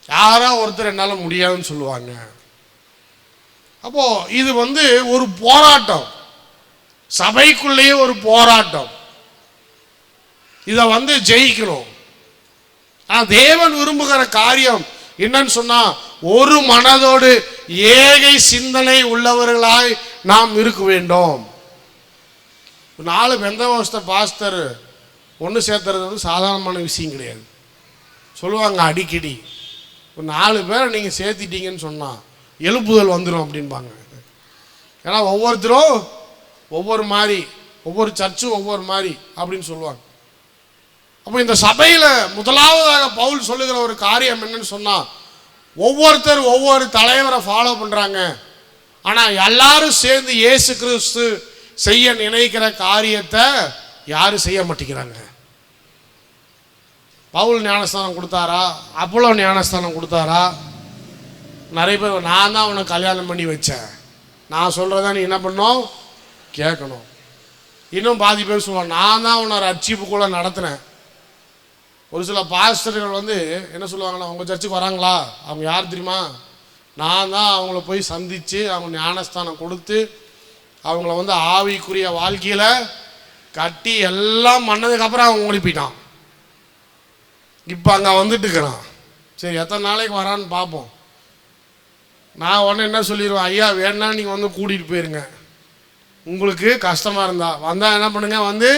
யாரா ஒருத்தர் என்னால் முடியாதுன்னு சொல்லுவாங்க. அப்போ இது வந்து ஒரு போராட்டம், சபைக்குள்ளேயே ஒரு போராட்டம். இதை வந்து ஜெயிக்கணும். ஆனால் தேவன் விரும்புகிற காரியம் என்னன்னு சொன்னா, ஒரு மனதோடு ஏகை சிந்தனை உள்ளவர்களாய் நாம் இருக்க வேண்டும். 4 பெந்தகோஸ்த பாஸ்டர் ஒன்று சேர்த்துறது வந்து சாதாரணமான விஷயம் கிடையாது. சொல்லுவாங்க அடிக்கடி, 4 பேரை நீங்கள் சேர்த்திட்டீங்கன்னு சொன்னால் எழுப்புதல் வந்துடும் அப்படின்பாங்க. ஏன்னா ஒவ்வொருத்தரும் ஒவ்வொரு மாதிரி, ஒவ்வொரு சர்ச்சும் ஒவ்வொரு மாதிரி அப்படின்னு சொல்லுவாங்க. அப்போ இந்த சபையில் முதலாவதாக பவுல் சொல்லுகிற ஒரு காரியம் என்னன்னு சொன்னால், ஒவ்வொருத்தர் ஒவ்வொரு தலைவரை ஃபாலோ பண்ணுறாங்க, ஆனால் எல்லாரும் சேர்ந்து இயேசு கிறிஸ்து செய்ய நினைக்கிற காரியத்தை யாரும் செய்ய மாட்டேங்கிறாங்க. பவுல் ஞானஸ்தானம் கொடுத்தாரா, அப்போலோ ஞானஸ்தானம் கொடுத்தாரா? நிறைய பேர் நான் தான் உனக்கு கல்யாணம் பண்ணி வச்சேன், நான் சொல்கிறத நீ என்ன பண்ணணும், கேட்கணும். இன்னும் பாதி பேர் சொல்லுவாங்க, நான் தான் உன்னை ரட்சிப்புக்குள்ளே நடத்தினேன். ஒரு சில பாஸ்டர்கள் வந்து என்ன சொல்லுவாங்கன்னா, உங்கள் சர்ச்சுக்கு வராங்களா, அவங்க யார் தெரியுமா, நான் தான் அவங்கள போய் சந்தித்து அவங்க ஞானஸ்தானம் கொடுத்து அவங்கள வந்து ஆவிக்குரிய வாழ்க்கையில் கட்டி எல்லாம் பண்ணதுக்கப்புறம் அவங்க ஓடி போயிட்டான். இப்போ அங்கே வந்துட்டு இருக்கிறான். சரி, எத்தனை நாளைக்கு வரான்னு பார்ப்போம். நான் உடனே என்ன சொல்லிடுவேன், ஐயா வேணா நீங்கள் வந்து கூட்டிகிட்டு போயிருங்க, உங்களுக்கு கஷ்டமாக இருந்தா வந்தால் என்ன பண்ணுங்க, வந்து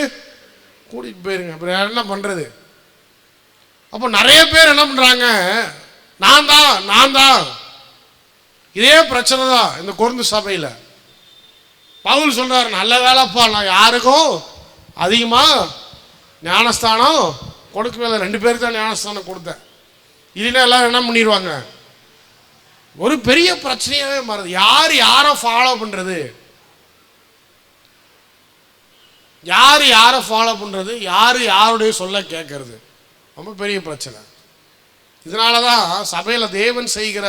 கூட்டிகிட்டு போயிருங்க. அப்புறம் என்ன பண்ணுறது? அப்போ நிறைய பேர் என்ன பண்ணுறாங்க, நான் தான் இதே பிரச்சனை தான் இந்த கொரிந்து சபையில். பவுல் சொல்றாரு, நல்ல வேலைப்பா, நான் யாருக்கும் அதிகமா ஞானஸ்தானம் கொடுக்கவே இல்லை, 2 பேருக்கு தான் ஞானஸ்தானம் கொடுத்தேன். இல்லைன்னா எல்லாரும் என்ன பண்ணிடுவாங்க, ஒரு பெரிய பிரச்சனையாவே மாறுது. யார் யாரை ஃபாலோ பண்றது, யார் யாரை ஃபாலோ பண்றது, யார் யாருடைய சொல்ல கேட்கறது, ரொம்ப பெரிய பிரச்சனை. இதனால தான் சபையில் தேவன் செய்கிற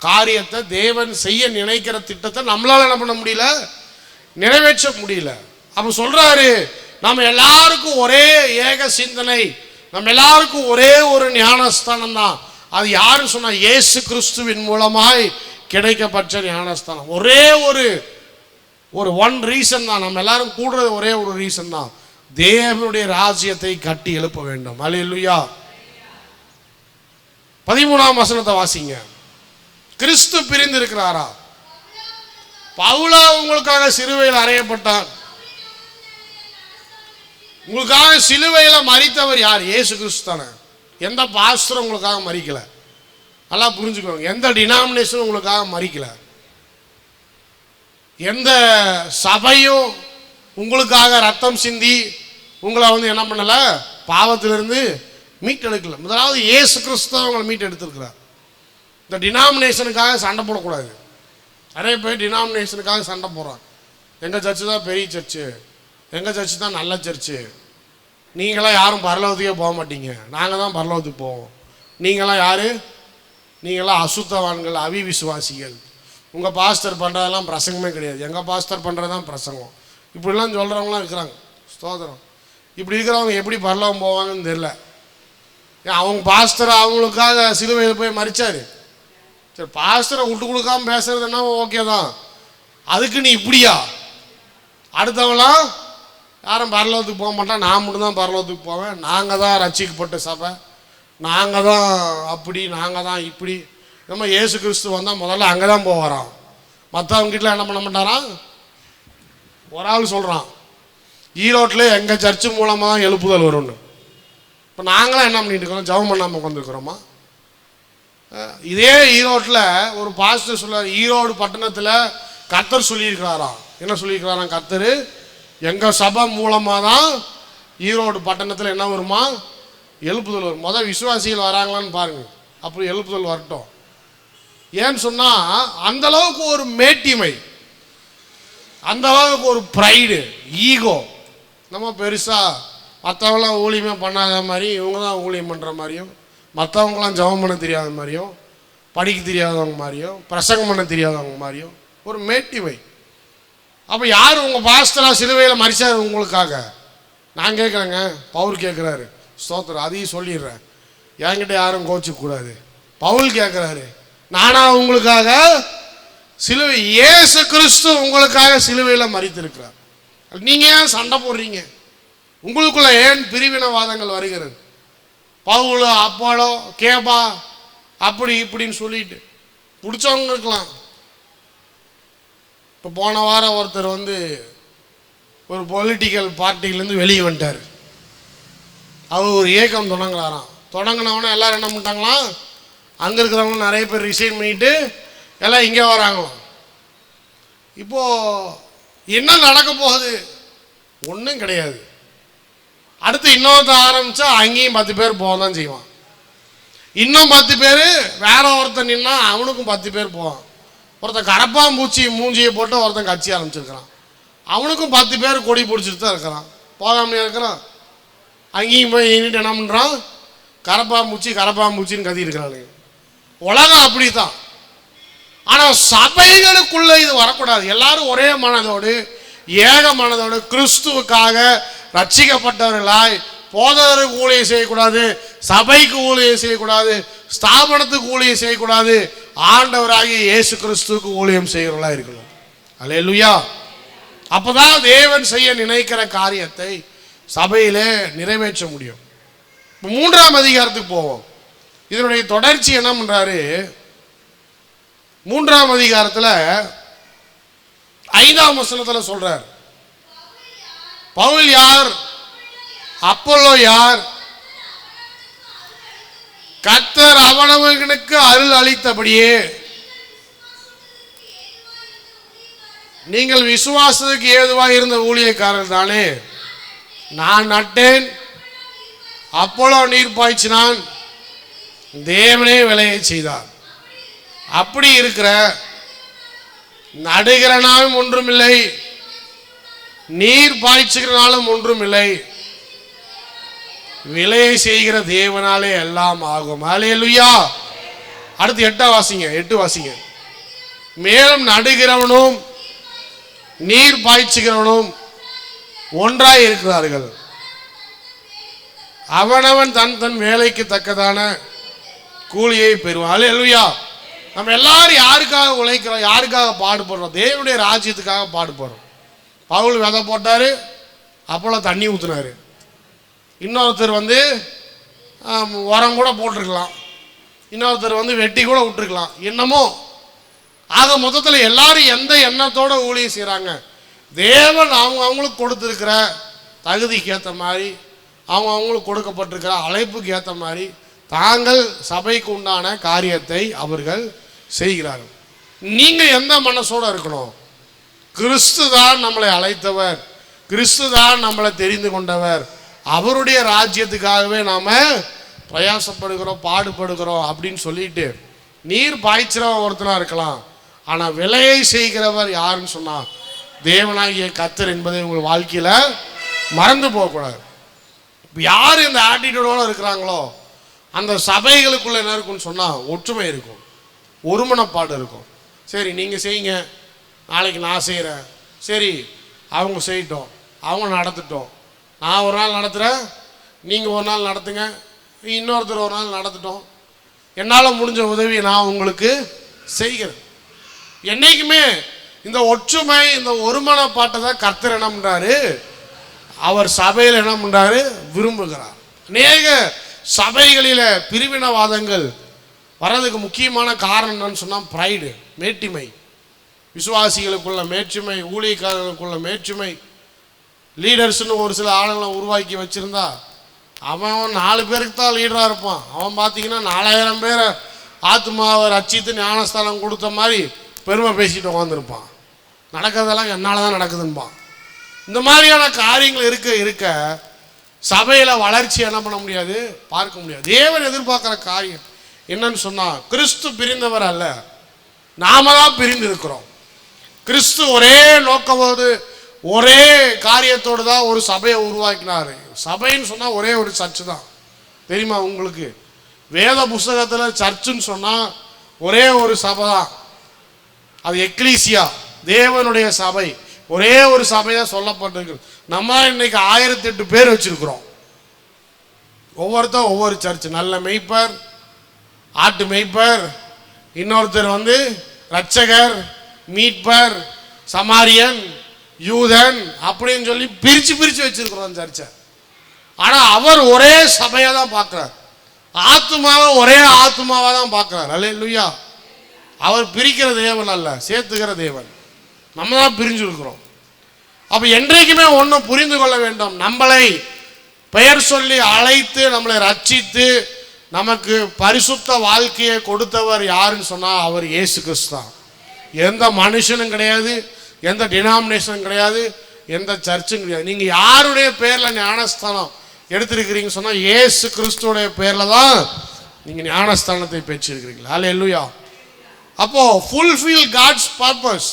காரியத்தை, தேவன் செய்ய நினைக்கிற திட்டத்தை நம்மளால என்ன பண்ண முடியல, நிறைவேற்ற முடியல. அப்ப சொல்றாரு, நம்ம எல்லாருக்கும் ஒரே ஏக சிந்தனை, நம்ம எல்லாருக்கும் ஒரே ஒரு ஞானஸ்தானம் தான். அது யாரு சொன்னா, இயேசு கிறிஸ்துவின் மூலமாய் கிடைக்கப்பட்ட ஞானஸ்தானம். ஒரே ஒரு ஒன் ரீசன் தான், நம்ம எல்லாரும் கூடுறது ஒரே ஒரு ரீசன் தான், தேவனுடைய ராஜ்யத்தை கட்டி எழுப்ப வேண்டும். அல்லேலூயா. 13ஆம் வசனத்தை வாசிங்க. கிறிஸ்து பிரிந்து இருக்கிறாரா? பவுலா உங்களுக்காக சிலுவையில் அறையப்பட்டான். உங்களுக்காக சிலுவையில் மரித்தவர் யார்? இயேசு கிறிஸ்து தானே. எந்த பாஸ்டரும் உங்களுக்காக மரிக்கல, நல்லா புரிஞ்சுக்கோங்க. எந்த டினாமினேஷனும் உங்களுக்காக மரிக்கல, எந்த சபையும் உங்களுக்காக ரத்தம் சிந்தி உங்களை என்ன பண்ணல, பாவத்திலிருந்து மீட்டெடுக்கல. முதலாவது இயேசு கிறிஸ்து உங்களை மீட்டெடுத்திருக்கிறார். இந்த டினாமினேஷனுக்காக சண்டை போடக்கூடாது. நிறைய பேர் டினாமினேஷனுக்காக சண்டை போடுறான். எங்கள் சர்ச்சு தான் பெரிய சர்ச்சு, எங்கள் சர்ச்சு தான் நல்ல சர்ச்சு, நீங்களாம் யாரும் பரலோகத்துக்கே போக மாட்டீங்க, நாங்கள் தான் பரலோகத்துக்கு போவோம், நீங்களாம் யார், நீங்களாம் அசுத்தவான்கள், அவிவிசுவாசிகள், உங்கள் பாஸ்டர் பண்ணுறதெல்லாம் பிரசங்கமே கிடையாது, எங்கள் பாஸ்டர் பண்ணுறது தான் பிரசங்கம், இப்படிலாம் சொல்கிறவங்களாம் இருக்கிறாங்க. ஸ்தோத்திரம். இப்படி இருக்கிறவங்க எப்படி பரலோகம் போவாங்கன்னு தெரியல. அவங்க பாஸ்டர் அவங்களுக்காக சிலுவையில் போய் மரிச்சாரு. சரி, பாஸ்டரை விட்டு கொடுக்காம பேசுறதுன்னா ஓகே தான், அதுக்கு நீ இப்படியா? அடுத்தவங்களாம் யாரும் பரலோகத்துக்கு போக மாட்டான், நான் மட்டும் தான் பரலோகத்துக்கு போவேன், நாங்கள் தான் ரட்சிக்கப்பட்ட சபை, நாங்கள் தான் அப்படி, நாங்கள் தான் இப்படி. நம்ம இயேசு கிறிஸ்து வந்தால் முதல்ல அங்கே தான் போவாராம், மற்றவங்க கிட்ட என்ன பண்ண மாட்டாராம். ஒரு ஆள் சொல்கிறான், ஈரோட்டில் எங்கள் சர்ச்சு மூலமாக தான் எழுப்புதல் வரும்னு. இப்போ நாங்களாம் என்ன பண்ணிட்டு இருக்கிறோம், ஜெபம் பண்ணாமல் உட்காந்துருக்குறோமா? இதே ஈரோட்டில் ஒரு பாஸ்டர் சொல்றார், ஈரோடு பட்டணத்தில் கர்த்தர் சொல்லியிருக்கிறாராம். என்ன சொல்லியிருக்கிறாராம் கர்த்தர், எங்கள் சபை மூலமாக தான் ஈரோடு பட்டணத்தில் என்ன வருமா, எழுப்புதல் வரும். முதல் விசுவாசிகள் வராங்களான்னு பாருங்க, அப்படி எழுப்புதல் வரட்டும். ஏன்னு சொன்னால் அந்த அளவுக்கு ஒரு மேட்டிமை, அந்த அளவுக்கு ஒரு ப்ரைடு, ஈகோ. நம்ம பெருசாக மற்றவங்களாம் ஊழியமே பண்ணாத மாதிரி இவங்க தான் ஊழியம் பண்ணுற மாதிரியும், மற்றவங்களாம் ஜெபம் பண்ண தெரியாத மாதிரியும், படிக்க தெரியாதவங்க மாதிரியும், பிரசங்கம் பண்ண தெரியாதவங்க மாதிரியும் ஒரு மேட்டிமை. அப்போ யார் உங்கள் பாஸ்டராக சிலுவையில் மரிச்சார் உங்களுக்காக? நான் கேட்குறேங்க, பவுல் கேட்குறாரு. ஸ்தோத்திரம். அதையும் சொல்லிடுறேன், என்கிட்ட யாரும் கோச்சிக்கூடாது. பவுல் கேட்குறாரு, நானா உங்களுக்காக சிலுவை, இயேசு கிறிஸ்து உங்களுக்காக சிலுவையில் மரித்திருக்கிறார். நீங்கள் ஏன் சண்டை போடுறீங்க? உங்களுக்குள்ள ஏன் பிரிவினவாதங்கள் வருகிறது? பவுல், அப்போலோ, கேபா, அப்படி இப்படின்னு சொல்லிட்டு பிடிச்சவங்க இருக்கலாம். இப்போ போன வாரம் ஒருத்தர் ஒரு பொலிட்டிக்கல் பார்ட்டிலேருந்து வெளியே வந்துட்டார். அவர் ஒரு இயக்கம் தொடங்குறாராம். தொடங்கினவொன்னே எல்லோரும் என்ன பண்ணிட்டாங்களாம், அங்கே இருக்கிறவங்க நிறைய பேர் ரிசைன் பண்ணிட்டு எல்லாம் இங்கே வராங்களாம். இப்போது என்ன நடக்க போகுது? ஒன்றும் கிடையாது. அடுத்து இன்னொருத்த ஆரம்பித்தா அங்கேயும் 10 பேர் போக தான் செய்வான். இன்னும் 10 பேர் வேற ஒருத்தன் நின்னா அவனுக்கும் 10 பேர் போவான். ஒருத்தன் கரப்பாம்பூச்சி மூஞ்சியை போட்டு ஒருத்தன் கட்சி ஆரம்பிச்சிருக்கிறான், அவனுக்கும் 10 பேர் கொடி பிடிச்சிட்டு தான் இருக்கிறான், போகாமையா இருக்கிறான். அங்கேயும் போய் நின்றுட்டு என்ன பண்ணுறான், கரப்பாம்பூச்சின்னு கத்தி இருக்கிறானுங்க. உலகம் அப்படி தான். ஆனால் சபைகளுக்குள்ள இது வரக்கூடாது. எல்லாரும் ஒரே மனதோடு, ஏக மனதோடு கிறிஸ்துவுக்காக ரட்சிக்கப்பட்டவர்களாய், போதகருக்கு ஊழியம் செய்யக்கூடாது, சபைக்கு ஊழியம் செய்யக்கூடாது, ஸ்தாபனத்துக்கு ஊழியம் செய்யக்கூடாது, ஆண்டவராகிய இயேசு கிறிஸ்துவுக்கு ஊழியம் செய்கிறவர்களா இருக்கணும். அல்லேலூயா. அப்பதான் தேவன் செய்ய நினைக்கிற காரியத்தை சபையிலே நிறைவேற்ற முடியும். 3ஆம் அதிகாரத்துக்கு போவோம். இதனுடைய தொடர்ச்சி என்ன பண்றாரு, 3ஆம் அதிகாரத்தில் 5ஆம் வசனத்தில் சொல்றார், பவுல் யார், அப்போலோ யார், கர்த்தர் அவனவனுக்கு அருள் அளித்தபடியே நீங்கள் விசுவாசத்துக்கு ஏதுவாக இருந்த ஊழியக்காரர் தானே. நான் நட்டேன், அப்போலோ நீர் பாய்ச்சினான், தேவனே விளைய செய்தார். அப்படி இருக்கிற நடுகிறனாலும் ஒன்றுமில்லை, நீர் பாய்ச்சுகிறனாலும் ஒன்றுமில்லை, விளைய செய்கிற தேவனாலே எல்லாம் ஆகும். அல்லேலூயா. அடுத்து 8 வாசிங்க. 8 வாசிங்க. மேலும் நடுகிறவனும் நீர் பாய்ச்சுகிறவனும் ஒன்றாய் இருக்கிறார்கள், அவனவன் தன் தன் வேலைக்கு தக்கதான கூலியை பெறுவான். அல்லேலூயா. நம்ம எல்லாரும் யாருக்காக உழைக்கிறோம், யாருக்காக பாடுபடுறோம்? தேவனுடைய ராஜ்யத்துக்காக பாடுபடுறோம். பவுல் விதை போட்டாரு, அப்போல தண்ணி ஊத்துனாரு. இன்னொருத்தர் உரம் கூட போட்டிருக்கலாம், இன்னொருத்தர் வெட்டி கூட விட்டுருக்கலாம், என்னமோ. ஆக மொத்தத்தில் எல்லாரும் எந்த எண்ணத்தோட ஊழியம் செய்கிறாங்க? தேவன் அவங்களுக்கு கொடுத்துருக்கிற தகுதிக்கு ஏற்ற மாதிரி, அவங்களுக்கு கொடுக்கப்பட்டிருக்கிற அழைப்புக்கு ஏற்ற மாதிரி தாங்கள் சபைக்கு உண்டான காரியத்தை அவர்கள் செய்கிறார்கள். நீங்கள் எந்த மனசோடு இருக்கணும்? கிறிஸ்து தான் நம்மளை அழைத்தவர், கிறிஸ்து தான் நம்மளை தெரிந்து கொண்டவர், அவருடைய ராஜ்யத்துக்காகவே நாம் பிரயாசப்படுகிறோம், பாடுபடுகிறோம் அப்படின்னு சொல்லிட்டு நீர் பாய்ச்சிறவன் ஒருத்தனாக இருக்கலாம், ஆனால் விலையை செய்கிறவர் யாருன்னு சொன்னால் தேவனாகிய கர்த்தர் என்பதை உங்கள் வாழ்க்கையில் மறந்து போகக்கூடாது. இப்போ யார் இந்த ஆட்டிடியூடோடு இருக்கிறாங்களோ அந்த சபைகளுக்குள்ளே என்ன இருக்குன்னு சொன்னால் ஒற்றுமை இருக்கும், ஒருமனப்பாடு இருக்கும். சரி நீங்கள் செய்யுங்க, நாளைக்கு நான் செய்கிறேன், சரி அவங்க செய்யட்டும், அவங்க நடத்தட்டும், நான் ஒரு நாள் நடத்துகிறேன், நீங்கள் ஒரு நாள் நடத்துங்க, இன்னொருத்தர் ஒரு நாள் நடத்தட்டும், என்னால் முடிஞ்ச உதவியை நான் உங்களுக்கு செய்கிறேன். என்றைக்குமே இந்த ஒற்றுமை, இந்த ஒருமனப்பாட்டை தான் கர்த்தர் என்ன பண்ணுறாரு, அவர் சபையில் என்ன பண்ணுறாரு, விரும்புகிறார். அநேக சபைகளில் பிரிவினவாதங்கள் வர்றதுக்கு முக்கியமான காரணம் என்னன்னு சொன்னால் ப்ரைடு, மேட்டிமை, விசுவாசிகளுக்குள்ள மேற்றுமை, ஊழியக்காரர்களுக்குள்ள மேற்றுமை. லீடர்ஸ்னு ஒரு சில ஆளுங்களை உருவாக்கி வச்சுருந்தா அவன் 4 பேருக்கு தான் லீடராக இருப்பான். அவன் பார்த்தீங்கன்னா 4000 பேரை ஆத்மாவை ரட்சித்து ஞானஸ்தானம் கொடுத்த மாதிரி பெருமை பேசிட்டு உட்காந்துருப்பான். நடக்கிறதெல்லாம் என்னால் தான் நடக்குதுன்பான். இந்த மாதிரியான காரியங்கள் இருக்க சபையில் வளர்ச்சி என்ன பண்ண முடியாது, பார்க்க முடியாது. தேவன் எதிர்பார்க்குற காரியம் என்னன்னு சொன்னால், கிறிஸ்து பிரிந்தவர் அல்ல, நாம தான் பிரிந்து இருக்கிறோம். கிறிஸ்து ஒரே நோக்கமோடு ஒரே காரியத்தோடு தான் ஒரு சபையை உருவாக்கினார். சபைன்னு சொன்னால் ஒரே ஒரு சர்ச்சு தான், தெரியுமா உங்களுக்கு? வேத புஸ்தகத்தில் சர்ச்சுன்னு சொன்னால் ஒரே ஒரு சபை தான், அது எக்லீசியா, தேவனுடைய சபை. ஒரே ஒரு சபையாக சொல்லப்பட்டிருக்கு. நம்ம இன்னைக்கு 1008 பேர் வச்சிருக்கிறோம். ஒவ்வொருத்தரும் ஒவ்வொரு சர்ச். நல்ல மெய்ப்பர், ஆட்டு மெய்ப்பர், இன்னொருத்தர் இரட்சகர், மீட்பர், சமாரியன், யூதன் அப்படின்னு சொல்லி பிரித்து வச்சிருக்கிறோம் சர்ச்சை. ஆனால் அவர் ஒரே சபையை தான் பார்க்குறார், ஆத்மாவை ஒரே ஆத்மாவாக தான் பார்க்குறார். அல்லேலூயா. அவர் பிரிக்கிற தேவன் அல்ல, சேர்த்துக்கிற தேவன். நம்ம தான் பிரிஞ்சு இருக்கிறோம். அப்போ என்றைக்குமே ஒன்றும் புரிந்து கொள்ள வேண்டும், நம்மளை பெயர் சொல்லி அழைத்து நம்மளை ரட்சித்து நமக்கு பரிசுத்த வாழ்க்கையை கொடுத்தவர் யாருன்னு சொன்னால் அவர் இயேசு கிறிஸ்து தான். எந்த மனுஷனும் கிடையாது, எந்த டினாமினேஷனும் கிடையாது, எந்த சர்ச்சும் கிடையாது. நீங்கள் யாருடைய பேரில் ஞானஸ்தானம் எடுத்திருக்கிறீங்கன்னு சொன்னால் இயேசு கிறிஸ்துவோடைய பேரில் தான் நீங்கள் ஞானஸ்தானத்தை பெற்றிருக்கிறீங்களா? அல்லேலூயா. அப்போது ஃபுல்ஃபில் காட்ஸ் பர்பஸ்,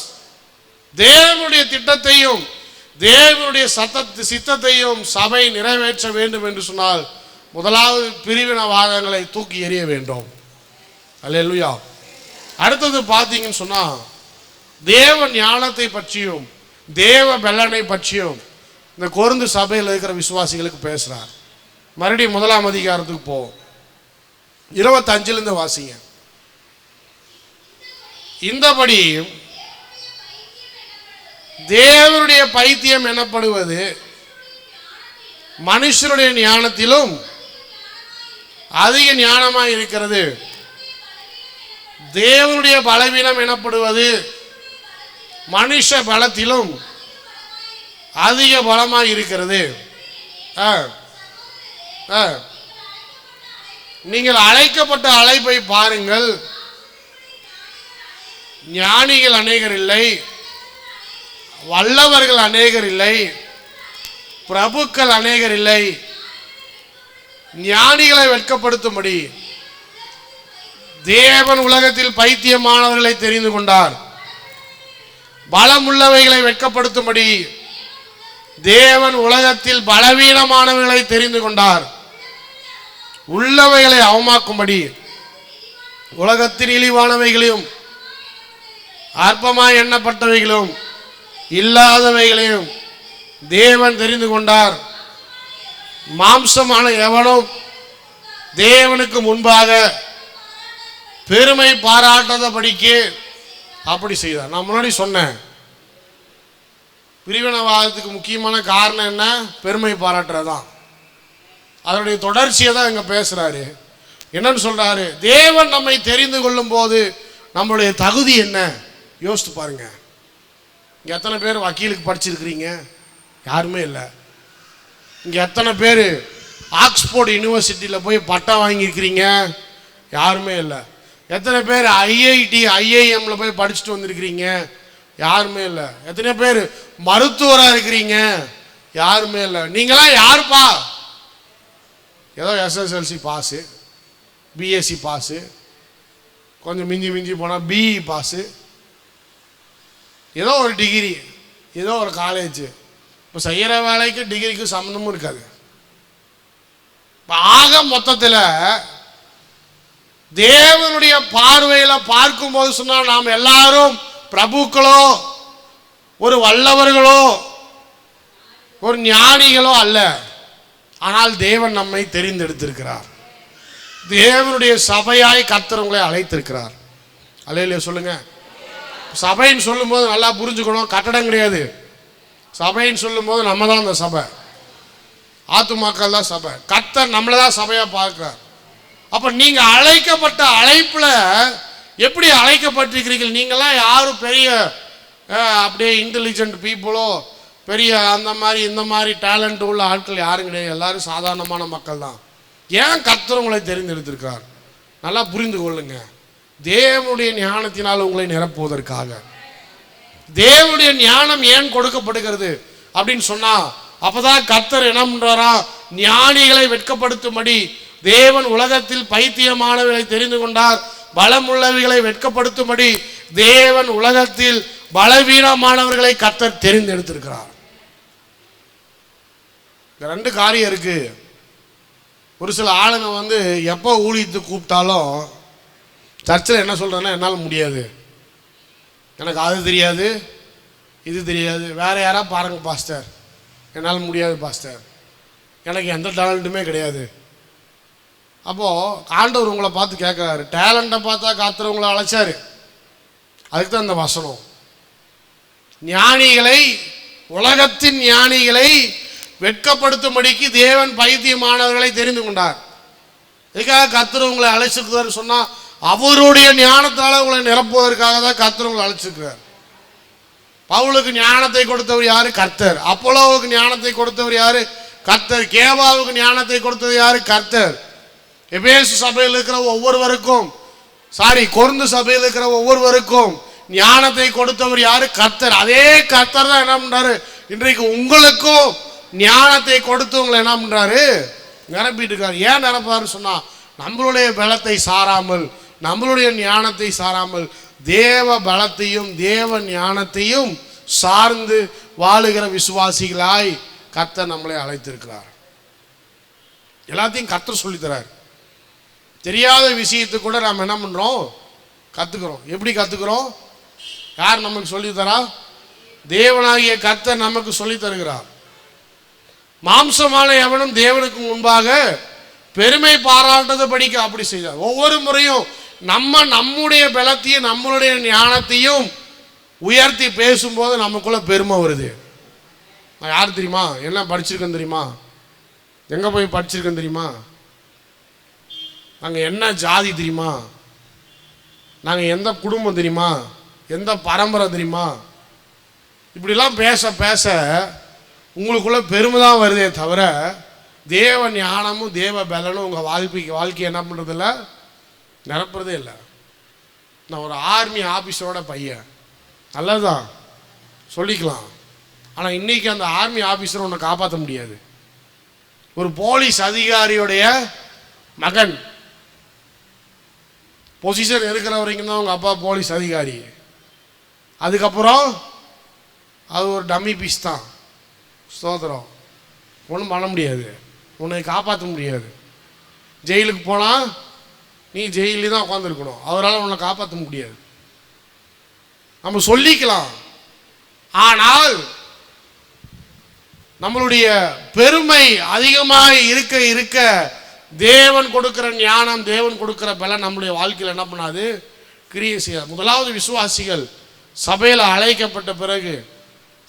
தேவனுடைய திட்டத்தையும் தேவனுடைய சித்தத்தையும் சபை நிறைவேற்ற வேண்டும் என்று சொன்னால் முதலாவது பிரிவினவாதங்களை தூக்கி எறிய வேண்டும். அல்லேலூயா. அடுத்தது பார்த்தீங்கன்னு சொன்னால் தேவ ஞானத்தை பற்றியும் தேவ பெலனை பற்றியும் இந்த கொரிந்து சபையில் இருக்கிற விசுவாசிகளுக்கு பேசுகிறார். மறுபடியும் 1ஆம் அதிகாரத்துக்கு போவோம். 25 வாசிங்க. இந்தபடி தேவனுடைய பைத்தியம் எனப்படுவது மனுஷருடைய ஞானத்திலும் அதிக ஞானமாய் இருக்கிறது, தேவனுடைய பலவீனம் எனப்படுவது மனுஷ பலத்திலும் அதிக பலமாய் இருக்கிறது. நீங்கள் அழைக்கப்பட்ட அழைப்பை பாருங்கள், ஞானிகள் அநேகர் இல்லை, வல்லவர்கள் அநேகர் இல்லை, பிரபுக்கள் அநேகர் இல்லை, ஞானிகளை வெட்கப்படுத்தும்படி தேவன் உலகத்தில் பைத்தியமானவர்களை தெரிந்து கொண்டார். பலமுள்ளவைகளை வெட்கப்படுத்தும்படி தேவன் உலகத்தில் பலவீனமானவர்களை தெரிந்து கொண்டார். உள்ளவைகளை அவமாக்கும்படி உலகத்தின் இழிவானவைகளையும் அற்பமாய் எண்ணப்பட்டவைகளும் இல்லாதவைகளையும் தேவன் தெரிந்து கொண்டார். மாம்சமான எவனும் தேவனுக்கு முன்பாக பெருமை பாராட்டாதபடிக்கு அப்படி செய்தார். நான் முன்னாடி சொன்னேன், பிரிவினவாதத்துக்கு முக்கியமான காரணம் என்ன? பெருமை பாராட்டுறதுதான். அதனுடைய தொடர்ச்சியை தான் இங்க பேசுறாரு. என்னன்னு சொல்றாரு? தேவன் நம்மை தெரிந்து கொள்ளும் போது நம்மளுடைய தகுதி என்ன யோசித்து பாருங்க. இங்க எத்தனை பேர் வக்கீலுக்கு படிச்சிருக்கிறீங்க? யாருமே இல்லை. இங்க எத்தனை பேர் ஆக்ஸ்போர்ட் யூனிவர்சிட்டியில் போய் பட்டம் வாங்கியிருக்கிறீங்க? யாருமே இல்லை. எத்தனை பேர் ஐஐடி ஐஐஎம்ல போய் படிச்சுட்டு வந்திருக்கிறீங்க? யாருமே இல்லை. எத்தனை பேர் மருத்துவராக இருக்கிறீங்க? யாருமே இல்லை. நீங்களாம் யாருப்பா? ஏதோ எஸ்எஸ்எல்சி பாஸு, பிஎஸ்சி பாஸு, கொஞ்சம் மிஞ்சி மிஞ்சி போனால் பிஇ பாஸு, ஏதோ ஒரு டிகிரி, ஏதோ ஒரு காலேஜ். இப்போ செய்கிற வேலைக்கு டிகிரிக்கு சம்மந்தமும் இருக்காது. இப்போ ஆக மொத்தத்தில் தேவனுடைய பார்வையில் பார்க்கும்போது சொன்னால் நாம் எல்லாரும் பிரபுக்களோ ஒரு வல்லவர்களோ ஒரு ஞானிகளோ அல்ல. ஆனால் தேவன் நம்மை தெரிந்தெடுத்திருக்கிறார். தேவனுடைய சபையாய் கர்த்தர் உங்களை அழைத்திருக்கிறார். அல்லேலூயா சொல்லுங்க. சபைன்னு சொல்லும் போது நல்லா புரிஞ்சுக்கணும், கட்டடம் கிடையாது. சபைன்னு சொல்லும் போது நம்ம தான் அந்த சபை, ஆத்துமாக்கள் தான் சபை. கர்த்தர் நம்மளை தான் சபையா பார்க்கிறார். அப்ப நீங்க அழைக்கப்பட்ட அழைப்புல எப்படி அழைக்கப்பட்டிருக்கிறீர்கள்? நீங்களாம் யாரும் பெரிய அப்படியே இன்டெலிஜென்ட் பீப்புளோ பெரிய அந்த மாதிரி இந்த மாதிரி டேலண்ட் உள்ள ஆட்கள் யாரும் கிடையாது. எல்லாரும் சாதாரணமான மக்கள் தான். ஏன் கர்த்தர் உங்களை தெரிந்தெடுத்திருக்கிறார்? நல்லா புரிந்து கொள்ளுங்க. தேவனுடைய ஞானத்தினால் உங்களை நிரப்புவதற்காக. தேவனுடைய ஞானம் ஏன் கொடுக்கப்படுகிறது அப்படின்னு சொன்னா, அப்பதான் கர்த்தர் என்ன பண்றாரா? ஞானிகளை வெட்கப்படுத்தும்படி தேவன் உலகத்தில் பைத்தியமானவர்களை தெரிந்து கொண்டார். பலமுள்ளவைகளை வெட்கப்படுத்தும்படி தேவன் உலகத்தில் பலவீனமானவர்களை கர்த்தர் தெரிந்தெடுத்திருக்கிறார். ரெண்டு காரியம் இருக்கு. ஒரு சில ஆளுங்க எப்போ ஊழியத்துக்கு கூப்பிட்டாலும் சர்ச்சில் என்ன சொல்றேன்னா, என்னால் முடியாது, எனக்கு அது தெரியாது, இது தெரியாது, வேற யாரா பாருங்க பாஸ்டர், என்னால் முடியாது பாஸ்டர், எனக்கு எந்த டேலண்ட்டுமே கிடையாது. அப்போது ஆண்டவர் உங்களை பார்த்து கேட்குறாரு. டேலண்ட்டை பார்த்தா கர்த்தர் உங்களை அழைச்சாரு. அதுக்கு தான் அந்த வசனம். ஞானிகளை, உலகத்தின் ஞானிகளை வெட்கப்படுத்தும்படிக்கு தேவன் பைத்தியமானவர்களை தெரிந்து கொண்டார். இதுக்காக கர்த்தர் உங்களை அழைச்சிருக்கிறார் சொன்னால், அவருடைய ஞானத்தால் உங்களை நிரப்புவதற்காக தான் கர்த்தர் உங்களை அழைச்சிருக்கிறார். பவுலுக்கு ஞானத்தை கொடுத்தவர் யாரு? கர்த்தர். அப்போலோவுக்கு ஞானத்தை கொடுத்தவர் யாரு? கர்த்தர். கேபாவுக்கு ஞானத்தை கொடுத்தது யாரு? கர்த்தர். எபேசு சபையில் இருக்கிற ஒவ்வொருவருக்கும், கொரிந்து சபையில் இருக்கிற ஒவ்வொருவருக்கும் ஞானத்தை கொடுத்தவர் யாரு? கர்த்தர். அதே கர்த்தர் தான் என்ன பண்றாரு? இன்றைக்கு உங்களுக்கும் ஞானத்தை கொடுத்து உங்களை என்ன பண்றாரு? நிரப்பிட்டு இருக்காரு. ஏன் நிரப்பாரு சொன்னா, நம்மளுடைய பலத்தை சாராமல், நம்மளுடைய ஞானத்தை சாராமல், தேவ பலத்தையும் தேவ ஞானத்தையும் சார்ந்து வாழுகிற விசுவாசிகளாய் கர்த்தர் நம்மளை அழைத்திருக்கிறார். எல்லாத்தையும் கர்த்தர் சொல்லித்தரார். தெரியாத விஷயத்தை கூட நாம் என்ன பண்றோம்? கத்துக்கிறோம். எப்படி கத்துக்கிறோம்? யார் நமக்கு சொல்லித்தரா? தேவனாகிய கர்த்தர் நமக்கு சொல்லி தருகிறார். மாம்சமான எவனும் தேவனுக்கு முன்பாக பெருமை பாராட்டதை படிக்க அப்படி செய்தார். ஒவ்வொரு முறையும் நம்முடைய பலத்தையும் நம்மளுடைய ஞானத்தையும் உயர்த்தி பேசும்போது நமக்குள்ள பெருமை வருது. நான் யார் தெரியுமா? என்ன படிச்சிருக்கேன் தெரியுமா? எங்க போய் படிச்சிருக்கேன் தெரியுமா? நாங்கள் என்ன ஜாதி தெரியுமா? நாங்கள் எந்த குடும்பம் தெரியுமா? எந்த பரம்பரை தெரியுமா? இப்படிலாம் பேச பேச உங்களுக்குள்ள பெருமை தான் வருதே தவிர தேவ ஞானமும் தேவ பலனும் உங்கள் வாழ்க்கையை என்ன பண்ணுறதில்ல, நிரப்புறதே இல்லை. நான் ஒரு ஆர்மி ஆஃபீஸரோட பையன், நல்லதுதான், சொல்லிக்கலாம். ஆனால் இன்னைக்கு அந்த ஆர்மி ஆஃபீஸரை உன்னை காப்பாற்ற முடியாது. ஒரு போலீஸ் அதிகாரியுடைய மகன் பொசிஷன் இருக்கிற வரைக்கும் தான் அவங்க அப்பா போலீஸ் அதிகாரி. அதுக்கப்புறம் அது ஒரு டம்மி பீஸ் தான். ஸ்தோத்திரம். ஒன்றும் பண்ண முடியாது, உன்னை காப்பாற்ற முடியாது. ஜெயிலுக்கு போனால் நீ ஜெயிலே தான் உட்காந்துருக்கணும், அவரால் உன்னை காப்பாற்ற முடியாது. நம்ம சொல்லிக்கலாம், ஆனால் நம்மளுடைய பெருமை அதிகமாக இருக்க இருக்க தேவன் கொடுக்கிற ஞானம், தேவன் கொடுக்கிற பலன் நம்முடைய வாழ்க்கையில் என்ன பண்ணாது, கிரியை செய்யாது. முதலாவது விசுவாசிகள் சபையில் அழைக்கப்பட்ட பிறகு,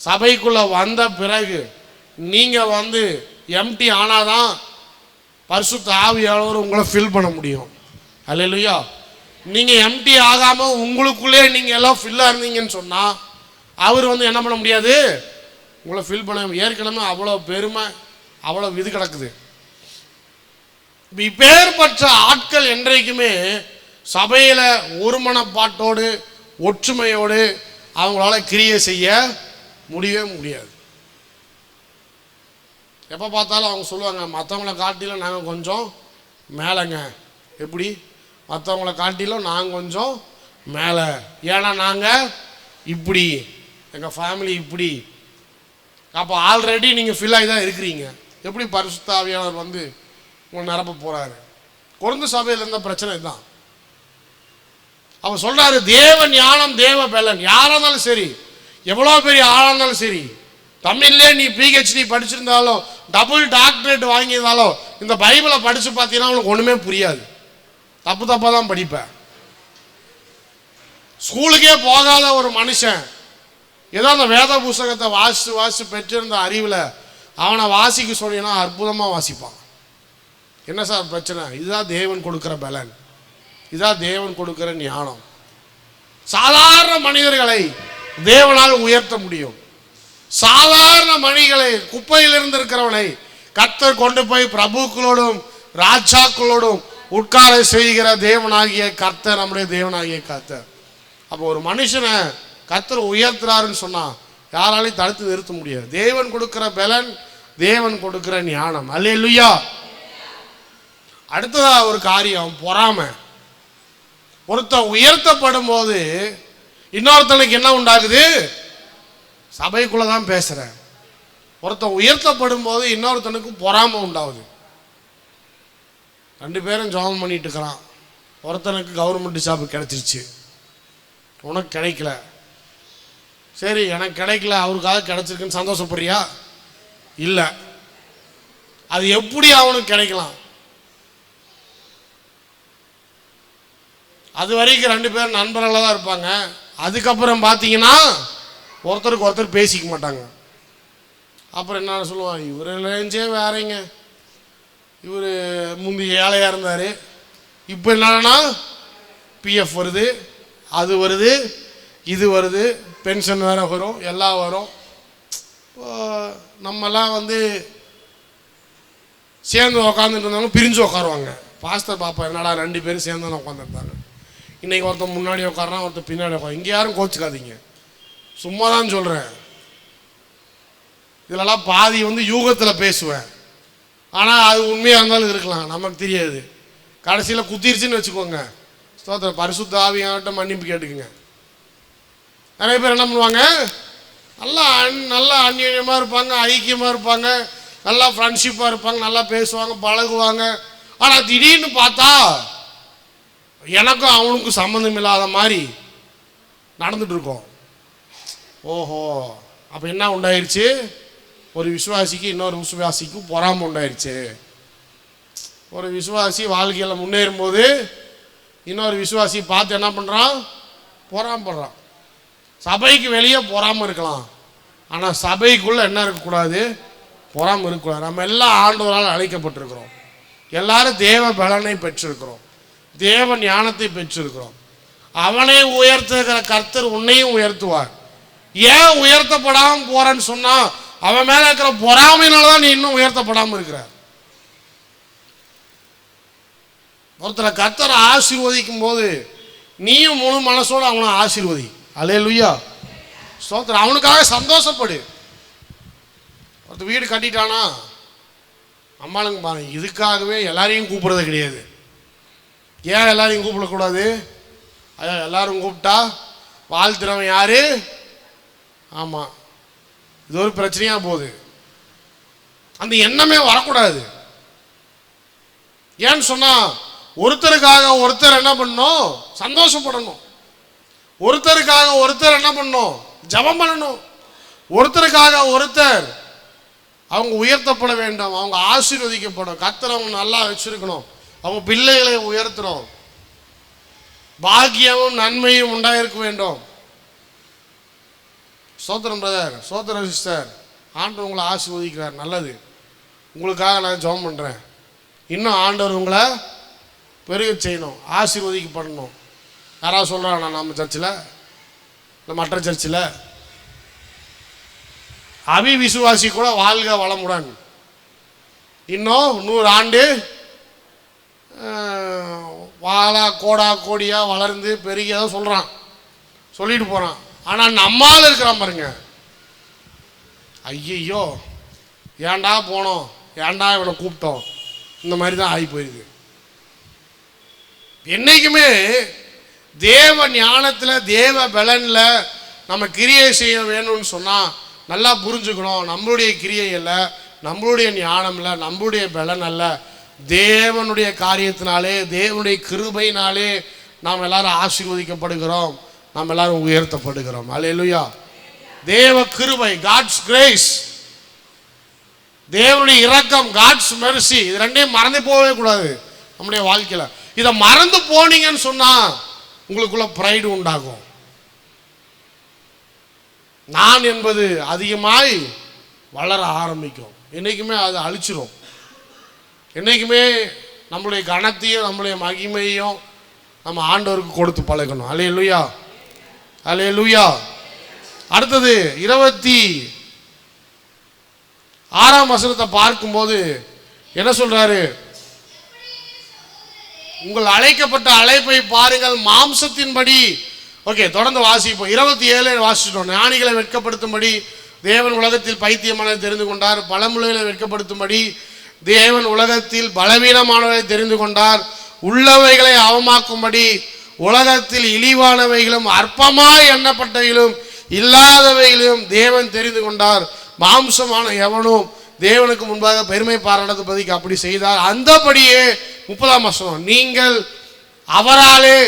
சபைக்குள்ள வந்த பிறகு நீங்க எம்டி ஆனாதான் பரிசுத்த ஆவியானவர் உங்களை ஃபில் பண்ண முடியும். அல்லேலூயா. நீங்க எம்டி ஆகாம உங்களுக்குள்ளே நீங்க எல்லாம் ஃபில்லா இருந்தீங்கன்னு சொன்னா அவர் என்ன பண்ண முடியாது, உங்களை ஃபில் பண்ண. ஏற்கனவே அவ்வளோ பெருமை, அவ்வளோ இது கிடக்குது. இப்பேற்பட்ட ஆட்கள் என்றைக்குமே சபையில ஒருமனப்பாட்டோடு ஒற்றுமையோடு அவங்களால கிரியை செய்ய முடியவே முடியாது. எப்போ பார்த்தாலும் அவங்க சொல்லுவாங்க, மற்றவங்களை காட்டிலும் நாங்கள் கொஞ்சம் மேலேங்க. எப்படி? மற்றவங்களை காட்டிலும் நாங்கள் கொஞ்சம் மேலே, ஏன்னா நாங்கள் இப்படி, எங்கள் ஃபேமிலி இப்படி. அப்போ ஆல்ரெடி நீங்கள் ஃபில் ஆகி தான் இருக்கிறீங்க. எப்படி பரிசுத்த ஆவியானவர் உங்களை நிரப்ப போகிறாரு? கொரிந்து சபையில் இருந்த பிரச்சனை இதுதான். அவர் சொல்கிறாரு, தேவ ஞானம் தேவ பலன். யாராக இருந்தாலும் சரி, எவ்வளோ பெரிய ஆளாக இருந்தாலும் சரி, தமிழ்லே நீ பிஹெச்டி படிச்சிருந்தாலும் டபுள் டாக்டரேட் வாங்கியிருந்தாலும் இந்த பைபிளை படித்து பார்த்தீங்கன்னா உங்களுக்கு ஒன்றுமே புரியாது. தப்பு தப்பாக தான் படிப்பேன். ஸ்கூலுக்கே போகாத ஒரு மனுஷன் ஏதோ அந்த வேத புஸ்தகத்தை வாசித்து பெற்றிருந்த அறிவில் அவனை வாசிக்க சொன்னீங்கன்னா அற்புதமாக வாசிப்பான். என்ன சார் பிரச்சனை? இதுதான் தேவன் கொடுக்குற பலன், இதுதான் தேவன் கொடுக்குற ஞானம். சாதாரண மனிதர்களை தேவனால் உயர்த்த முடியும். சாதாரண மனிதர்களை, குப்பையிலிருந்து இருக்கிறவனை கர்த்தர் கொண்டு போய் பிரபுக்களோடும் ராஜாக்களோடும் உட்கார செய்கிற தேவனாகிய கர்த்தர் நம்முடைய தேவனாகிய கர்த்தர். அப்போ ஒரு மனுஷனை கர்த்தர் உயர்த்துறாருன்னு சொன்னா யாராலையும் தடுத்து நிறுத்த முடியாது. தேவன் கொடுக்கிற பலன், தேவன் கொடுக்கிற ஞானம். அல்லேலூயா. அடுத்ததா ஒரு காரியம், பொறாமை. ஒருத்தன் உயர்த்தப்படும் போது இன்னொருத்தனுக்கு என்ன உண்டாகுது? சபைக்குள்ளதான் பேசுறேன். ஒருத்தன் உயர்த்தப்படும் போது இன்னொருத்தனுக்கு பொறாமை உண்டாகுது. ரெண்டு பேரும் ஜெபம் பண்ணிட்டு இருக்கிறான். ஒருத்தனுக்கு கவர்மெண்ட் ஜாப் கிடைச்சிருச்சு, உனக்கு கிடைக்கல. சரி, எனக்கு கிடைக்கல, அவருக்காக கிடைச்சிருக்குன்னு சந்தோஷப்படுறியா? இல்லை. அது எப்படி அவனுக்கு கிடைக்கலாம்? அது வரைக்கும் ரெண்டு பேரும் நண்பர்களாக தான் இருப்பாங்க. அதுக்கப்புறம் பார்த்தீங்கன்னா ஒருத்தருக்கு ஒருத்தர் பேசிக்க மாட்டாங்க. அப்புறம் என்ன சொல்லுவான், இவர் ரேஞ்சே வேறங்க, இவர் முந்தி ஏழையாக இருந்தார், இப்போ என்னன்னா பிஎஃப் வருது, அது வருது, இது வருது, பென்ஷன் வேறு வரும், எல்லாம் வரும். நம்மெல்லாம் சேர்ந்து உக்காந்துட்டு இருந்தாலும் பிரிஞ்சு உட்காருவாங்க. பாஸ்டர் பாப்பா என்னடா ரெண்டு பேரும் சேர்ந்து தான் உட்காந்துருந்தாங்க. இன்றைக்கி ஒருத்தன் முன்னாடி உட்காரான், ஒருத்தர் பின்னாடி உட்காரு. இங்கே யாரும் கோச்சிக்காதீங்க, சும்மா தான் சொல்கிறேன். இதிலலாம் பாதி யூகத்தில் பேசுவேன், ஆனால் அது உண்மையாக இருந்தாலும் இருக்கலாம், நமக்கு தெரியாது. கடைசியில் குத்திருச்சுன்னு வச்சுக்கோங்க, ஸ்தோத்திரம், பரிசுத்த ஆவியான்ட்ட மன்னிப்பு கேட்டுக்குங்க. நிறைய பேர் என்ன பண்ணுவாங்க, நல்லா அந்யோன்யமாக இருப்பாங்க, ஐக்கியமாக இருப்பாங்க, நல்லா ஃப்ரெண்ட்ஷிப்பாக இருப்பாங்க, நல்லா பேசுவாங்க, பழகுவாங்க. ஆனால் திடீர்னு பார்த்தா எனக்கும் அவனுக்கும் சம்மந்தம் இல்லாத மாதிரி நடந்துட்டு இருக்கோம். ஓஹோ, அப்போ என்ன உண்டாயிருச்சு? ஒரு விசுவாசிக்கு இன்னொரு விசுவாசிக்கும் பொறாமை உண்டாயிருச்சு. ஒரு விசுவாசி வாழ்க்கையில் முன்னேறும் போது இன்னொரு விசுவாசி பார்த்து என்ன பண்ணுறான்? பொறாமப்படுறான். சபைக்கு வெளியே பொறாமல் இருக்கலாம், ஆனால் சபைக்குள்ளே என்ன இருக்கக்கூடாது? பொறாமல் இருக்கக்கூடாது. நம்ம எல்லாம் ஆண்டவரால் அழைக்கப்பட்டிருக்கிறோம். எல்லாரும் தேவ பலனை பெற்றிருக்கிறோம், தேவ ஞானத்தை பெற்றிருக்கிறோம். அவனை உயர்த்துகிற கர்த்தர் உன்னையும் உயர்த்துவார். ஏன் உயர்த்தப்படாமல் போறேன்னு சொன்னா அவன் மேல இருக்கிற பொறாமையினால்தான் நீ இன்னும் உயர்த்தப்படாமல் இருக்கிற. ஒருத்தரை கர்த்தரை ஆசீர்வதிக்கும் போது நீயும் முழு மனசோடு அவனை ஆசீர்வதி. அல்லேலூயா. ஸ்தோத்திரம். அவனுக்காக சந்தோஷப்படு. ஒருத்த வீடு கட்டிட்டானா, அம்மாளுங்க பாருங்க, இதுக்காகவே எல்லாரையும் கூப்பிடுறது கிடையாது. ஏன் எல்லாரையும் கூப்பிடக்கூடாது? எல்லாரும் கூப்பிட்டா வாழ்த்துறவன் யாரு? ஆமாம், இது ஒரு பிரச்சனையாக போகுது. அந்த எண்ணமே வரக்கூடாது. ஏன்னு சொன்னால், ஒருத்தருக்காக ஒருத்தர் என்ன பண்ணணும்? சந்தோஷப்படணும். ஒருத்தருக்காக ஒருத்தர் என்ன பண்ணணும்? ஜெபம் பண்ணணும். ஒருத்தருக்காக ஒருத்தர் அவங்க உயர்த்தப்பட வேண்டும், அவங்க ஆசீர்வதிக்கப்படும். கர்த்தர் அவங்க நல்லா வச்சிருக்கணும், அவங்க பிள்ளைகளை உயர்த்தணும், பாக்கியமும் நன்மையும் உண்டாயிருக்க வேண்டும். ஸ்தோத்திரம் பிரதர், ஸ்தோத்திரம் சிஸ்டர். ஆண்டவர் உங்களை ஆசீர்வதிக்கிறார், நல்லது. உங்களுக்காக நான் ஜெபம் பண்ணுறேன். இன்னும் ஆண்டவர் உங்களை பெருக செய்யணும், ஆசீர்வதிக்கப்படணும். யாராவது சொல்கிறாங்க நம்ம சர்ச்சில், இல்லை மற்ற சர்ச்சில், அவிவிசுவாசி கூட வாழ்க வளமுடன், இன்னும் 100 ஆண்டு வாழா கோடா கோடியாக வளர்ந்து பெருகியதான் சொல்கிறான், சொல்லிட்டு போகிறான். ஆனால் நம்மால் இருக்கிறான் பாருங்க, ஐயோ ஏன்டா போனோம், ஏன்டா இவனை கூப்பிட்டோம், இந்த மாதிரி தான் ஆகி போயிடுது. என்னைக்குமே தேவ ஞானத்தில் தேவ பலனில் நம்ம கிரியை செய்ய வேணும்னு சொன்னால் நல்லா புரிஞ்சுக்கணும். நம்மளுடைய கிரியை இல்லை, நம்மளுடைய ஞானம் இல்லை, நம்மளுடைய பலன் அல்ல, தேவனுடைய காரியத்தினாலே தேவனுடைய கிருபையினாலே நாம் எல்லாரும் ஆசீர்வதிக்கப்படுகிறோம், நாம் எல்லாரும் உயர்த்தப்படுகிறோம். அல்லேலூயா. தேவ கிருபை, காட்ஸ் கிரேஸ், தேவனுடைய இரக்கம், காட்ஸ் மெர்சி, இது ரெண்டையும் மறந்து போகவே கூடாது நம்முடைய வாழ்க்கையில். இதை மறந்து போனீங்கன்னு சொன்னால் உங்களுக்குள்ள ப்ரைடு உண்டாகும். நான் என்பது அதிகமாய் வளர ஆரம்பிக்கும். என்றைக்குமே அது அழிச்சிரும். என்றைக்குமே நம்மளுடைய கனத்தையும் நம்மளுடைய மகிமையும் நம்ம ஆண்டவருக்கு கொடுத்து பழகணும். அல்லேலூயா, அல்லேலூயா. அடுத்தது 26ஆம் வசனத்தை பார்க்கும்போது என்ன சொல்றாரு? உங்கள் அழைக்கப்பட்ட அழைப்பை பாருங்கள், மாம்சத்தின்படி. ஓகே, தொடர்ந்து வாசிப்போம். 27 வாசிச்சிட்டோம். ஞானிகளை வெட்கப்படுத்தும்படி தேவன் உலகத்தில் பைத்தியமானதை தெரிந்து கொண்டார், பழமொழிகளை வெட்கப்படுத்தும்படி தேவன் உலகத்தில் பலவீனமானவர்களை தெரிந்து கொண்டார், உள்ளவைகளை அவமாக்கும்படி உலகத்தில் இழிவானவைகளும் அற்பமாய் எண்ணப்பட்டவைகளும் இல்லாதவைகளையும் தேவன் தெரிந்து கொண்டார். மாம்சமான எவனும் தேவனுக்கு முன்பாக பெருமை பாராட்டதுபதிக்கு அப்படி செய்தார். அந்தபடியே 30ஆம் வசனம், நீங்கள் அவராலே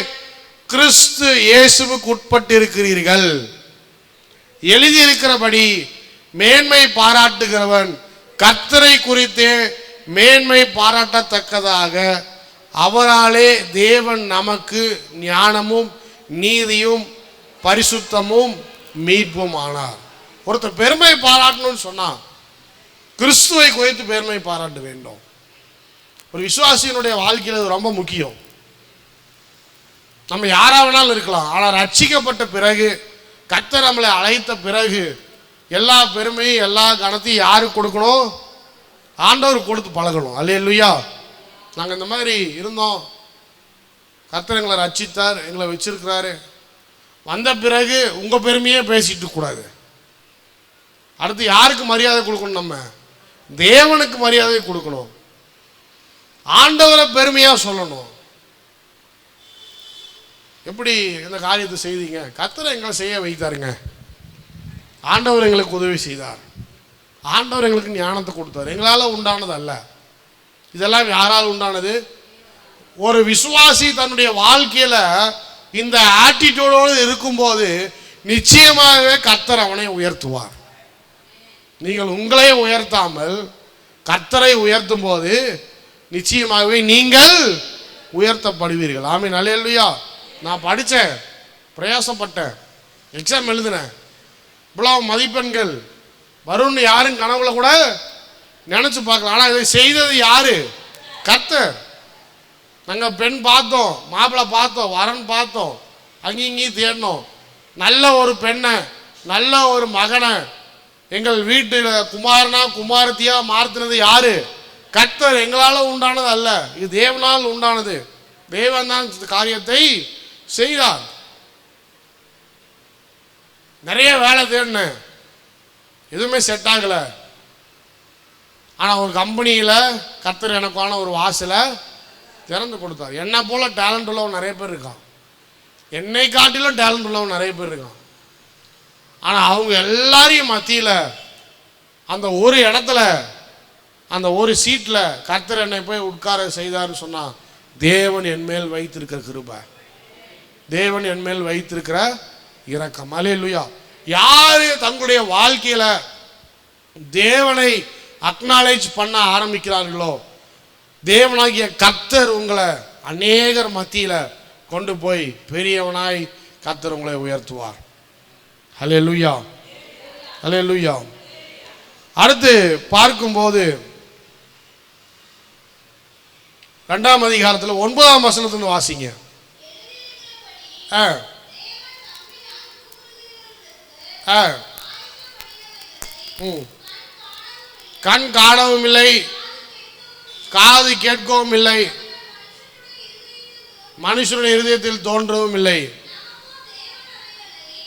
கிறிஸ்து இயேசுவுக்கு உட்பட்டிருக்கிறீர்கள், எழுதியிருக்கிறபடி மேன்மை பாராட்டுகிறவன் கர்த்தரை குறித்து மேன்மை பாராட்டத்தக்கதாக அவராலே தேவன் நமக்கு ஞானமும் நீதியும் பரிசுத்தமும் மீட்பும் ஆனார். ஒருத்தர் பெருமை பாராட்டணும்னு சொன்னா கிறிஸ்துவை குறித்து பெருமை பாராட்ட வேண்டும். ஒரு விசுவாசியினுடைய வாழ்க்கையில் ரொம்ப முக்கியம். நம்ம யாரா வேணாலும் இருக்கலாம், ஆனால் ரட்சிக்கப்பட்ட பிறகு, கர்த்தர் நம்மளை அழைத்த பிறகு எல்லா பெருமையும் எல்லா கனத்தையும் யாருக்கு கொடுக்கணும்? ஆண்டவருக்கு கொடுத்து பழகணும். அல்லேலூயா. நாங்கள் இந்த மாதிரி இருந்தோம், கர்த்தர் எங்களை ரட்சித்தார், எங்களை வச்சிருக்கிறாரு. வந்த பிறகு உங்கள் பெருமையே பேசிட்டு கூடாது. அடுத்து யாருக்கு மரியாதை கொடுக்கணும்? நம்ம தேவனுக்கு மரியாதை கொடுக்கணும், ஆண்டவரை பெருமையாக சொல்லணும். எப்படி இந்த காரியத்தை செய்தீங்க? கர்த்தர் எங்களை செய்ய வைத்தாருங்க, ஆண்டவர் எங்களுக்கு உதவி செய்தார், ஆண்டவர் எங்களுக்கு ஞானத்தை கொடுத்தார். எங்களால் உண்டானது அல்ல, இதெல்லாம் யாரால் உண்டானது? ஒரு விசுவாசி தன்னுடைய வாழ்க்கையில் இந்த ஆட்டிடியூடோடு இருக்கும்போது நிச்சயமாகவே கர்த்தர் அவனை உயர்த்துவார். நீங்கள் உங்களை உயர்த்தாமல் கர்த்தரை உயர்த்தும் போது நிச்சயமாகவே நீங்கள் உயர்த்தப்படுவீர்கள். ஆமென், அல்லேலூயா. நான் படித்தேன், பிரயாசப்பட்டேன், எக்ஸாம் எழுதினேன், இவ்வளவு மதிப்பெண்கள் வரும்னு யாரும் கனவுல கூட நினச்சி பார்க்கலாம். ஆனால் இதை செய்தது யாரு? கர்த்தர். நாங்கள் பெண் பார்த்தோம், மாப்பிள்ளை பார்த்தோம், வரன் பார்த்தோம், அங்கேயும் தேடினோம். நல்ல ஒரு பெண்ணை, நல்ல ஒரு மகனை எங்கள் வீட்டில் குமாரனா குமாரத்தியா மாற்றினது யாரு? கர்த்தர். எங்களால் உண்டானது அல்ல, இது தேவனால் உண்டானது. தேவன் தான் காரியத்தை செய்தார். நிறைய வேலை தேடினேன், எதுவுமே செட் ஆகலை. ஆனால் ஒரு கம்பெனியில் கர்த்தர் எனக்கான ஒரு வாசலை திறந்து கொடுத்தார். என்னை போல் டேலண்ட் உள்ளவன் நிறைய பேர் இருக்கான், என்னை காட்டிலும் டேலண்ட் உள்ளவன் நிறைய பேர் இருக்கான். ஆனால் அவங்க எல்லாரையும் மத்தியில் அந்த ஒரு இடத்துல, அந்த ஒரு சீட்டில் கர்த்தர் என்னை போய் உட்கார செய்தார்னு சொன்னால், தேவன் என் மேல் வைத்திருக்கிற கிருபை, தேவன் என் மேல் வைத்திருக்கிற இரக்கம். அல்லேலூயா. யார் தங்களுடைய வாழ்க்கையில் தேவனை அக்னாலேஜ் பண்ண ஆரம்பிக்கிறார்களோ, தேவனாகிய கர்த்தர் உங்களை அநேகர் மத்தியில் கொண்டு போய் பெரியவனாய் கர்த்தர் உங்களை உயர்த்துவார். அல்லேலூயா, அல்லேலூயா. அடுத்து பார்க்கும்போது 2ஆம் அதிகாரத்தில் 9ஆம் வசனத்திலிருந்து வாசிங்க. கண் காணவும் இல்லை, காது கேட்கவும் இல்லை, மனுஷனுடைய இருதயத்தில் தோன்றவும் இல்லை,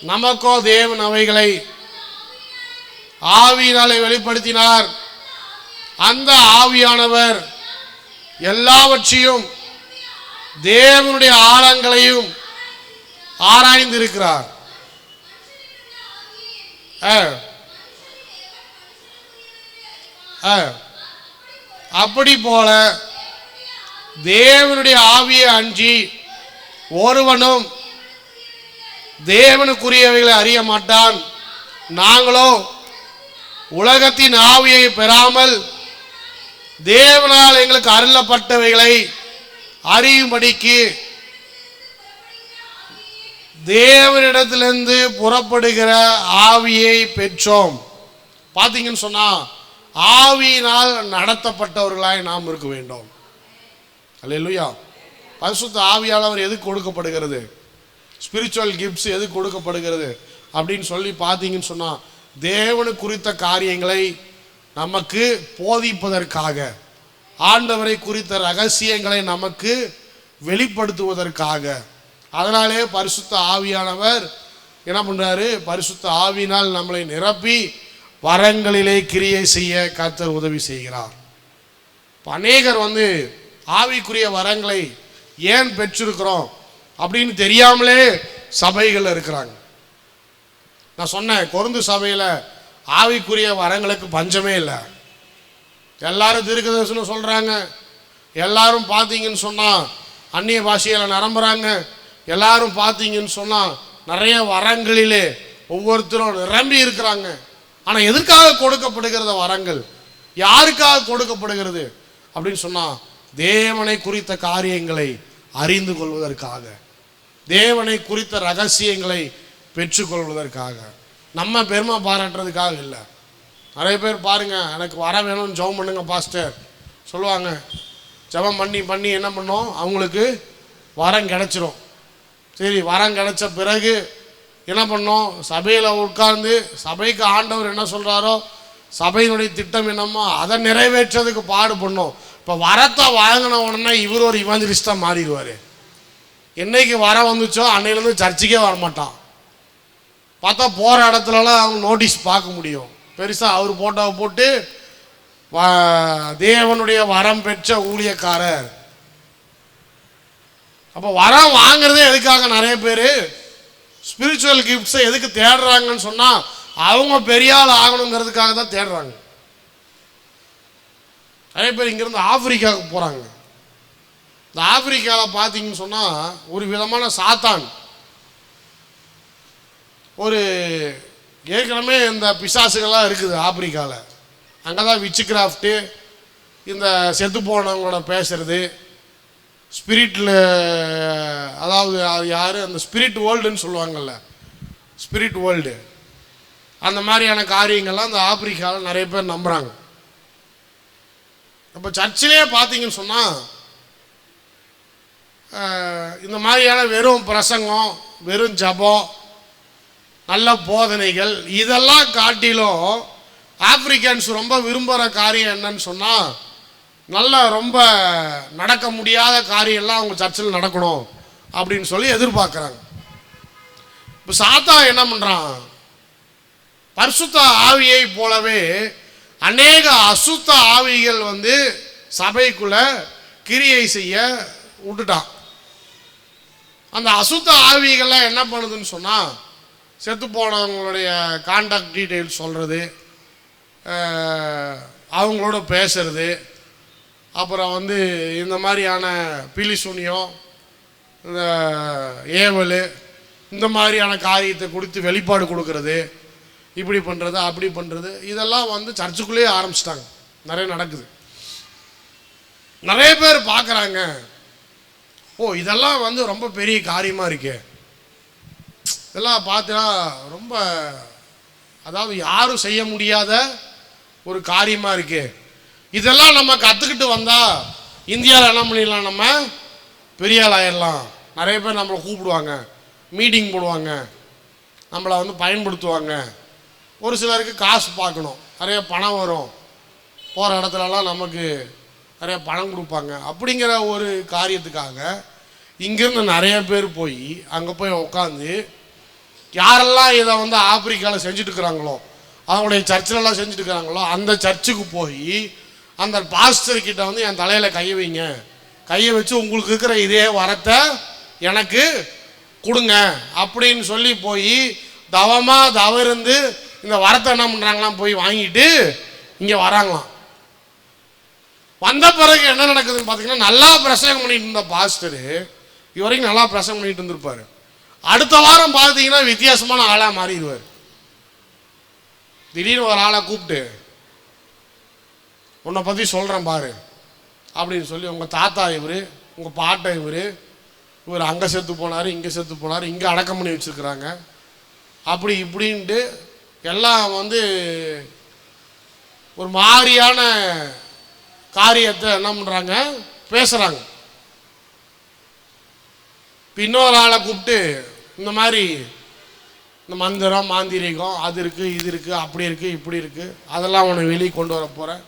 நமக்கோ தேவன் அவைகளை ஆவியினாலே வெளிப்படுத்தினார். அந்த ஆவியானவர் எல்லாவற்றையும் தேவனுடைய ஆழங்களையும் ஆராய்ந்திருக்கிறார். அப்படி போல தேவனுடைய ஆவியை அன்றி ஒருவனும் தேவனுக்குரியவைகளை அறிய மாட்டான். நாங்களோ உலகத்தின் ஆவியை பெறாமல் தேவனால் எங்களுக்கு அருளப்பட்டவைகளை அறியும்படிக்கு தேவனிடத்திலிருந்து புறப்படுகிற ஆவியை பெற்றோம். பார்த்தீங்கன்னு சொன்னா, ஆவியினால் நடத்தப்பட்டவர்களாய் நாம் இருக்க வேண்டும். அல்லேலூயா. பரிசுத்த ஆவியானவர் எதுக்கு கொடுக்கப்படுகிறது, ஸ்பிரிச்சுவல் கிஃப்ட்ஸ் எதுக்கு கொடுக்கப்படுகிறது அப்படின்னு சொல்லி பார்த்தீங்கன்னு சொன்னா, தேவனு குறித்த காரியங்களை நமக்கு போதிப்பதற்காக, ஆண்டவரை குறித்த ரகசியங்களை நமக்கு வெளிப்படுத்துவதற்காக. அதனாலே பரிசுத்த ஆவியானவர் என்ன பண்றாரு, பரிசுத்த ஆவியினால் நம்மளை நிரப்பி வரங்களிலே கிரியை செய்ய கர்த்தர் உதவி செய்கிறார். அநேகர் ஆவிக்குரிய வரங்களை ஏன் பெற்றிருக்கிறோம் அப்படின்னு தெரியாமலே சபைகள் இருக்கிறாங்க. நான் சொன்னேன், கொரிந்து சபையில் ஆவிக்குரிய வரங்களுக்கு பஞ்சமே இல்லை. எல்லாரும் தீர்க்கதரிசனம் சொல்கிறாங்க, எல்லாரும் பார்த்தீங்கன்னு சொன்னால் அந்நிய பாஷையில் நிரம்புகிறாங்க, எல்லாரும் பார்த்தீங்கன்னு சொன்னால் நிறைய வரங்களிலே ஒவ்வொருத்தரும் நிரம்பி இருக்கிறாங்க. ஆனால் எதற்காக கொடுக்கப்படுகிறத வரங்கள், யாருக்காக கொடுக்கப்படுகிறது அப்படின்னு சொன்னால், தேவனை குறித்த காரியங்களை அறிந்து கொள்வதற்காக, தேவனை குறித்த ரகசியங்களை பெற்றுக்கொள்வதற்காக, நம்ம பெருமை பாராட்டுறதுக்காக இல்லை. நிறைய பேர் பாருங்க, எனக்கு வர வேணும்னு ஜெபம் பண்ணுங்க பாஸ்டர் சொல்லுவாங்க. ஜெபம் பண்ணி பண்ணி என்ன பண்ணோம், அவங்களுக்கு வரம் கிடைச்சிரும். சரி, வரம் கிடைச்ச பிறகு என்ன பண்ணோம், சபையில் உட்கார்ந்து சபைக்கு ஆண்டவர் என்ன சொல்கிறாரோ, சபையினுடைய திட்டம் என்னமோ அதை நிறைவேற்றதுக்கு பாடு பண்ணோம். இப்போ வரத்தை வாங்கின உடனே இவர் ஒரு இவாஞ்சலிஸ்டாக மாறிடுவார். என்னைக்கு வர வந்துச்சோ அன்னையிலேருந்து சர்ச்சுக்கே வரமாட்டான். பார்த்தா போகிற இடத்துலலாம் அவங்க நோட்டீஸ் பார்க்க முடியும், பெருசாக அவர் போட்டோவை போட்டு தேவனுடைய வரம் பெற்ற ஊழியக்காரர். அப்போ வரம் வாங்குறதே எதுக்காக, நிறைய பேர் ஸ்பிரிச்சுவல் கிஃப்ட்ஸை எதுக்கு தேடுறாங்கன்னு சொன்னால், அவங்க பெரிய ஆள் ஆகணுங்கிறதுக்காக தான் தேடுறாங்க. நிறைய பேர் இங்கேருந்து ஆப்பிரிக்காவுக்கு போகிறாங்க. இந்த ஆப்பிரிக்காவில் பார்த்தீங்கன்னு சொன்னால் ஒரு விதமான சாத்தான், ஒரு ஏற்கனவே இந்த பிசாசுகள்லாம் இருக்குது ஆப்பிரிக்காவில். அங்கே தான் விச்சு கிராஃப்ட்டு, இந்த செத்து போனவங்களோட பேசுறது, ஸ்பிரிட்டில், அதாவது யார் அந்த ஸ்பிரிட் வேர்ல்டுன்னு சொல்லுவாங்கள்ல, ஸ்பிரிட் வேர்ல்டு, அந்த மாதிரியான காரியங்கள்லாம் இந்த ஆப்பிரிக்காவில் நிறைய பேர் நம்புகிறாங்க. அப்போ சர்ச்சிலே பார்த்தீங்கன்னு சொன்னால் இந்த மாதிரியான வெறும் பிரசங்கம், வெறும் ஜபம், நல்ல போதனைகள், இதெல்லாம் காட்டிலும் ஆப்பிரிக்கன்ஸ் ரொம்ப விரும்புகிற காரியம் என்னன்னு சொன்னால், நல்லா ரொம்ப நடக்க முடியாத காரியம்லாம் அவங்க சர்ச்சில் நடக்கணும் அப்படின்னு சொல்லி எதிர்பார்க்குறாங்க. இப்போ சாத்தா என்ன பண்ணுறான், பரிசுத்த ஆவியை போலவே அநேக அசுத்த ஆவிகள் சபைக்குள்ள கிரியை செய்ய விட்டுட்டான். அந்த அசுத்த ஆவிகள்லாம் என்ன பண்ணுதுன்னு சொன்னால், செத்து போனவங்களுடைய கான்டாக்ட் டீட்டெயில்ஸ் சொல்கிறது, அவங்களோட பேசுறது, அப்புறம் இந்த மாதிரியான பிலிசூனியம், இந்த ஏவல், இந்த மாதிரியான காரியத்தை கொடுத்து வெளிப்பாடு கொடுக்கறது, இப்படி பண்ணுறது அப்படி பண்ணுறது, இதெல்லாம் சர்ச்சுக்குள்ளேயே ஆரம்பிச்சிட்டாங்க. நிறைய நடக்குது. நிறைய பேர் பார்க்குறாங்க, ஓ இதெல்லாம் ரொம்ப பெரிய காரியமாக இருக்கே, இதெல்லாம் பார்த்தா ரொம்ப, அதாவது யாரும் செய்ய முடியாத ஒரு காரியமாக இருக்கு, இதெல்லாம் நம்ம கற்றுக்கிட்டு வந்தால் இந்தியாவில் என்ன பண்ணிடலாம், நம்ம பெரிய ஆள் ஆயிடலாம். நிறைய பேர் நம்மளை கூப்பிடுவாங்க, மீட்டிங் போடுவாங்க, நம்மளை பயன்படுத்துவாங்க. ஒரு சிலருக்கு காசு பார்க்கணும், நிறைய பணம் வரும், போகிற இடத்துலலாம் நமக்கு நிறைய பணம் கொடுப்பாங்க. அப்படிங்கிற ஒரு காரியத்துக்காக இங்கேருந்து நிறைய பேர் போய் அங்கே போய் உட்காந்து யாரெல்லாம் இதை ஆப்பிரிக்காவில் செஞ்சுட்டு இருக்கிறாங்களோ, அவங்களுடைய சர்ச்சிலெல்லாம் செஞ்சுட்டு இருக்கிறாங்களோ, அந்த சர்ச்சுக்கு போய் அந்த பாஸ்டர்கிட்ட என் தலையில் கையை வைங்க, கையை வச்சு உங்களுக்கு இருக்கிற இதே வரத்தை எனக்கு கொடுங்க அப்படின்னு சொல்லி போய் தவமாக தவறிந்து இந்த வரத்தை என்ன பண்ணுறாங்களாம், போய் வாங்கிட்டு இங்கே வராங்களாம். வந்த பிறகு என்ன நடக்குதுன்னு பார்த்தீங்கன்னா, நல்லா பிரசங்கம் பண்ணிட்டு இருந்த பாஸ்டரு இதுவரைக்கும் நல்லா பிரசங்கம் பண்ணிட்டு இருந்திருப்பாரு. அடுத்த வாரம் பார்த்தீங்கன்னா வித்தியாசமான ஆளாக மாறிடுவார். திடீர்னு ஒரு ஆளை கூப்பிட்டு, உன்னை பற்றி சொல்கிறேன் பாரு அப்படின்னு சொல்லி, உங்கள் தாத்தா இவர், உங்கள் பாட்டை இவர் அங்கே செத்து போனார், இங்கே செத்து போனார், இங்கே அடக்கம் பண்ணி வச்சுருக்குறாங்க, அப்படி இப்படின்ட்டு எல்லாம் ஒரு மாதிரியான காரியத்தை என்ன பண்ணுறாங்க, பேசுகிறாங்க. இன்னொரு ஆளை கூப்பிட்டு, இந்த மாதிரி இந்த மந்திரம் மாந்திரிகம் அது இருக்குது இது இருக்குது அப்படி இருக்குது இப்படி இருக்குது, அதெல்லாம் அவனை வெளியே கொண்டு வர போகிறேன்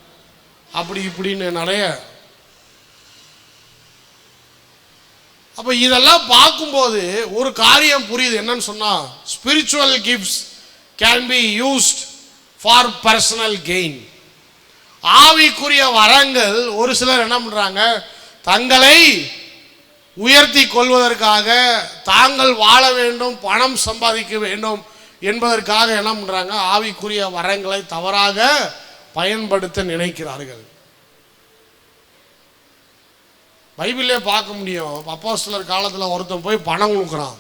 அப்படி இப்படின்னு நிறைய. அப்போ இதெல்லாம் பார்க்கும்போது ஒரு காரியம் புரியுது. என்னன்னு சொன்னால், spiritual gifts can be used for personal gain. ஆவிக்குரிய வரங்கள் ஒரு சிலர் என்ன பண்ணுறாங்க, தங்களை உயர்த்தி கொள்வதற்காக, தாங்கள் வாழ வேண்டும், பணம் சம்பாதிக்க வேண்டும் என்பதற்காக என்ன பண்ணுறாங்க, ஆவிக்குரிய வரங்களை தவறாக பயன்படுத்த நினைக்கிறார்கள். பைபிளே பார்க்க முடியும். அப்போஸ்தலர் காலத்தில் ஒருத்தன் போய் பணம் கொடுக்குறான்.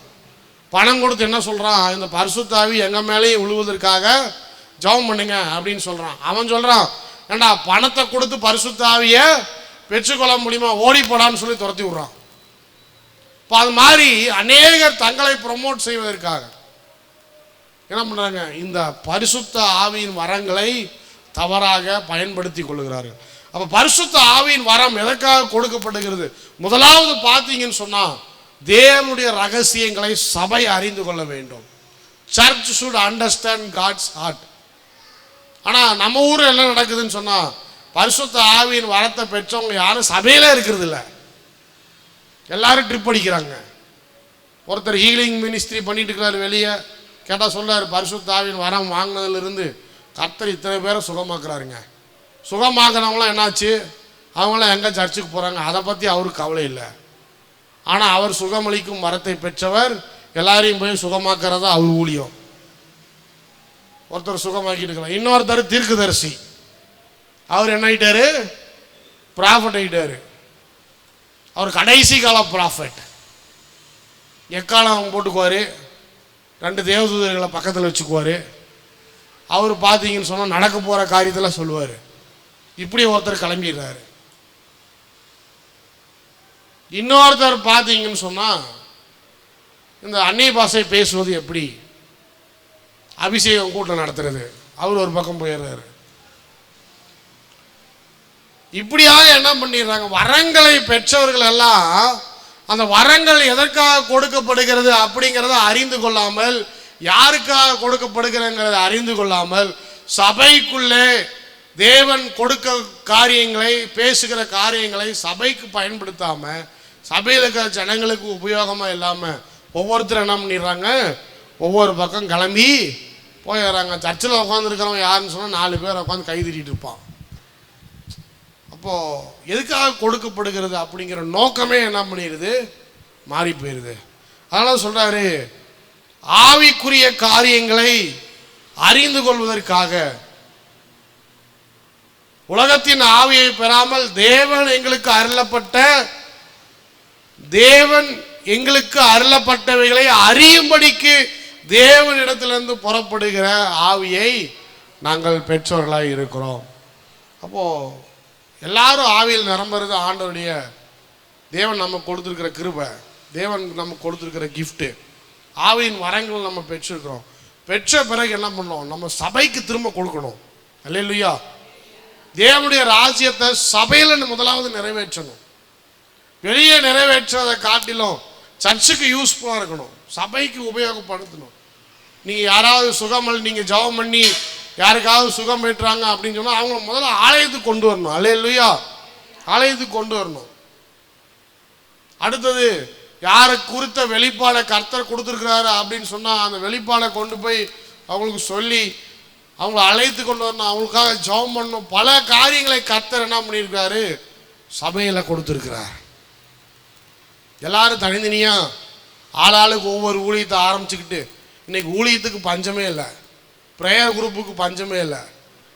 பணம் கொடுத்து என்ன சொல்கிறான், இந்த பரிசுத்த ஆவி எங்கள் மேலேயும் விழுவதற்காக ஜெபம் பண்ணுங்க அப்படின்னு சொல்கிறான். அவன் சொல்கிறான், ஏண்டா பணத்தை கொடுத்து பரிசுத்த ஆவியை பெற்றுக்கொள்ள முடியுமா, ஓடி போடான்னு சொல்லி துரத்தி விட்றான். இப்போ அது மாதிரி அநேகர் தங்களை ப்ரமோட் செய்வதற்காக என்ன பண்ணுறாங்க, இந்த பரிசுத்த ஆவியின் வரங்களை தவறாக பயன்படுத்தி கொள்கிறார்கள். அப்போ பரிசுத்த ஆவியின் வரம் எதற்காக கொடுக்கப்படுகிறது? முதலாவது பார்த்தீங்கன்னு சொன்னால், தேவனுடைய ரகசியங்களை சபை அறிந்து கொள்ள வேண்டும். Church should understand God's heart. ஆனால் நம்ம ஊரில் என்ன நடக்குதுன்னு சொன்னால், பரிசுத்த ஆவியின் வரத்தை பெற்றவங்க யாரும் சபையில் இருக்கிறது இல்லை, எல்லாரும் ட்ரிப் அடிக்கிறாங்க. ஒருத்தர் ஹீலிங் மினிஸ்ட்ரி பண்ணிட்டு இருக்கிறார், வெளியே கேட்டால் சொல்றாரு, பரிசுத்த ஆவியின் வரம் வாங்கினதுலேருந்து கர்த்தர் இத்தனை பேரை சுகமாக்குறாருங்க. சுகமாக்குறவங்களாம் என்னாச்சு, அவங்களாம் எங்கே சர்ச்சுக்கு போகிறாங்க, அதை பற்றி அவருக்கு கவலை இல்லை. ஆனால் அவர் சுகமளிக்கும் வரத்தை பெற்றவர், எல்லாரையும் போய் சுகமாக்குறதா அவர் ஊழியம். ஒருத்தர் சுகமாக்கிட்டு இருக்கிறார். இன்னொருத்தர் தீர்க்கதரிசி, அவர் என்ன ஆயிட்டாரு, ப்ராஃபட் ஆயிட்டாரு. அவர் கடைசி கால ப்ராஃபட். எக்காலம் போட்டுக்குவார், 2 தேவதூதர்களை பக்கத்தில் வச்சுக்குவார். அவர் பார்த்தீங்கன்னு சொன்னால் நடக்க போகிற காரியத்தில் சொல்லுவார். இப்படி ஒருத்தர் கிளம்பிடுறாரு. இன்னொருத்தர் பார்த்தீங்கன்னு சொன்னால், இந்த அந்நிய பாஷை பேசுவது எப்படி, அபிஷேகம் கூட்டம் நடத்துறது, அவர் ஒரு பக்கம் போயிடுறாரு. இப்படியாக என்ன பண்ணிடுறாங்க, வரங்களை பெற்றவர்கள் எல்லாம் அந்த வரங்கள் எதற்காக கொடுக்கப்படுகிறது அப்படிங்கிறத அறிந்து கொள்ளாமல், யாருக்காக கொடுக்கப்படுகிறங்கிறத அறிந்து கொள்ளாமல், சபைக்குள்ளே தேவன் கொடுக்க காரியங்களை, பேசுகிற காரியங்களை சபைக்கு பயன்படுத்தாமல், சபையில் இருக்கிற ஜனங்களுக்கு உபயோகமாக இல்லாமல் ஒவ்வொருத்தரும் என்ன பண்ணிடுறாங்க, ஒவ்வொரு பக்கம் கிளம்பி போயிடுறாங்க. சர்ச்சில் உட்காந்துருக்கிறவன் யாருன்னு சொன்னால் 4 பேர் உட்காந்து கை தட்டிட்டு இருப்பான். அப்போது எதுக்காக கொடுக்கப்படுகிறது அப்படிங்கிற நோக்கமே என்ன பண்ணிடுது, மாறி போயிடுது. அதனால் சொல்கிறாரு, ஆவிக்குரிய காரியங்களை அறிந்து கொள்வதற்காக உலகத்தின் ஆவியை பெறாமல் தேவன் எங்களுக்கு அருளப்பட்டவைகளை அறியும்படிக்கு தேவனிடத்திலிருந்து புறப்படுகிற ஆவியை நாங்கள் பெற்றோர்களாக இருக்கிறோம். அப்போது எல்லாரும் ஆவியில் நிரம்புறது ஆண்டவருடைய தேவன் நமக்கு கொடுத்துருக்கிற கிருபை, தேவன் நமக்கு கொடுத்துருக்கிற கிஃப்ட்டு. ஆவியின் வரங்கள் நம்ம பெற்றிருக்கிறோம். பெற்ற பிறகு என்ன பண்ணோம், நம்ம சபைக்கு திரும்ப கொடுக்கணும். அல்லேலூயா. தேவனுடைய ராஜ்யத்தை சபையில் முதலாவது நிறைவேற்றணும். வெளியே நிறைவேற்றதை காட்டிலும் சர்ச்சுக்கு யூஸ்ஃபுல்லாக இருக்கணும், சபைக்கு உபயோகப்படுத்தணும். நீங்கள் யாராவது சுகம் நீங்கள் ஜெபம் பண்ணி யாருக்காவது சுகம் பெற்றாங்க அப்படின்னு சொன்னால் அவங்கள முதல்ல ஆலயத்துக்கு கொண்டு வரணும். அல்லேலூயா. ஆலயத்துக்கு கொண்டு வரணும். அடுத்தது யாருக்கு குறித்த வெளிப்பாடை கர்த்தர் கொடுத்துருக்கிறாரு அப்படின்னு சொன்னால் அந்த வெளிப்பாடை கொண்டு போய் அவங்களுக்கு சொல்லி அவங்கள அழைத்து கொண்டு வரணும், அவங்களுக்காக ஜெபம் பண்ணணும். பல காரியங்களை கர்த்தர் என்ன பண்ணியிருக்காரு, சபையில் கொடுத்துருக்கிறார். எல்லாரும் தனித்தனியாக ஆளாளுக்கு ஒவ்வொரு ஊழியத்தை ஆரம்பிச்சுக்கிட்டு இன்னைக்கு ஊழியத்துக்கு பஞ்சமே இல்லை, ப்ரேயர் குரூப்புக்கு பஞ்சமே இல்லை.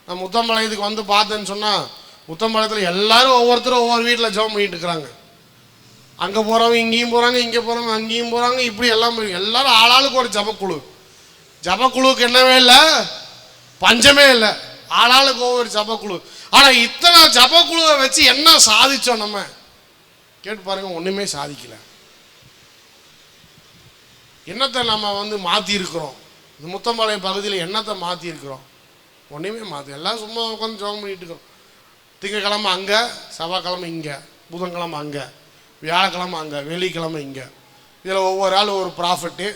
நான் முத்தம்பாளையத்துக்கு வந்து பார்த்தேன்னு சொன்னால் முத்தம்பாளையத்தில் எல்லாரும் ஒவ்வொருத்தரும் ஒவ்வொரு வீட்டில் ஜெபம் பண்ணிட்டு இருக்கிறாங்க. அங்கே போகிறவங்க இங்கேயும் போகிறாங்க, இங்கே போகிறவங்க அங்கேயும் போகிறாங்க. இப்படி எல்லாம் எல்லாரும் ஆளாளுக்கு ஒரு ஜபக்குழு. ஜபக்குழுவுக்கு என்னவே இல்லை, பஞ்சமே இல்லை. ஆளாளுக்கு ஒவ்வொரு ஜபக்குழு. ஆனால் இத்தனை ஜபக்குழுவை வச்சு என்ன சாதிச்சோம் நம்ம கேட்டு பாருங்க. ஒன்றுமே சாதிக்கல. என்னத்தை நம்ம மாற்றிருக்கிறோம், இந்த முத்தம்பாளையம் பகுதியில் என்னத்தை மாற்றிருக்கிறோம், ஒன்றுமே மாற்றி எல்லாம் சும்மா உட்காந்து ஜெபம் பண்ணிட்டு இருக்கிறோம். திங்கக்கிழமை அங்கே, செவ்வாய்க்கிழமை இங்கே, புதன்கிழமை அங்கே, வியாழக்கிழமை அங்கே, வெள்ளிக்கிழமை இங்கே. இதில் ஒவ்வொரு ஆள் ஒரு ப்ராஃபிட்டு,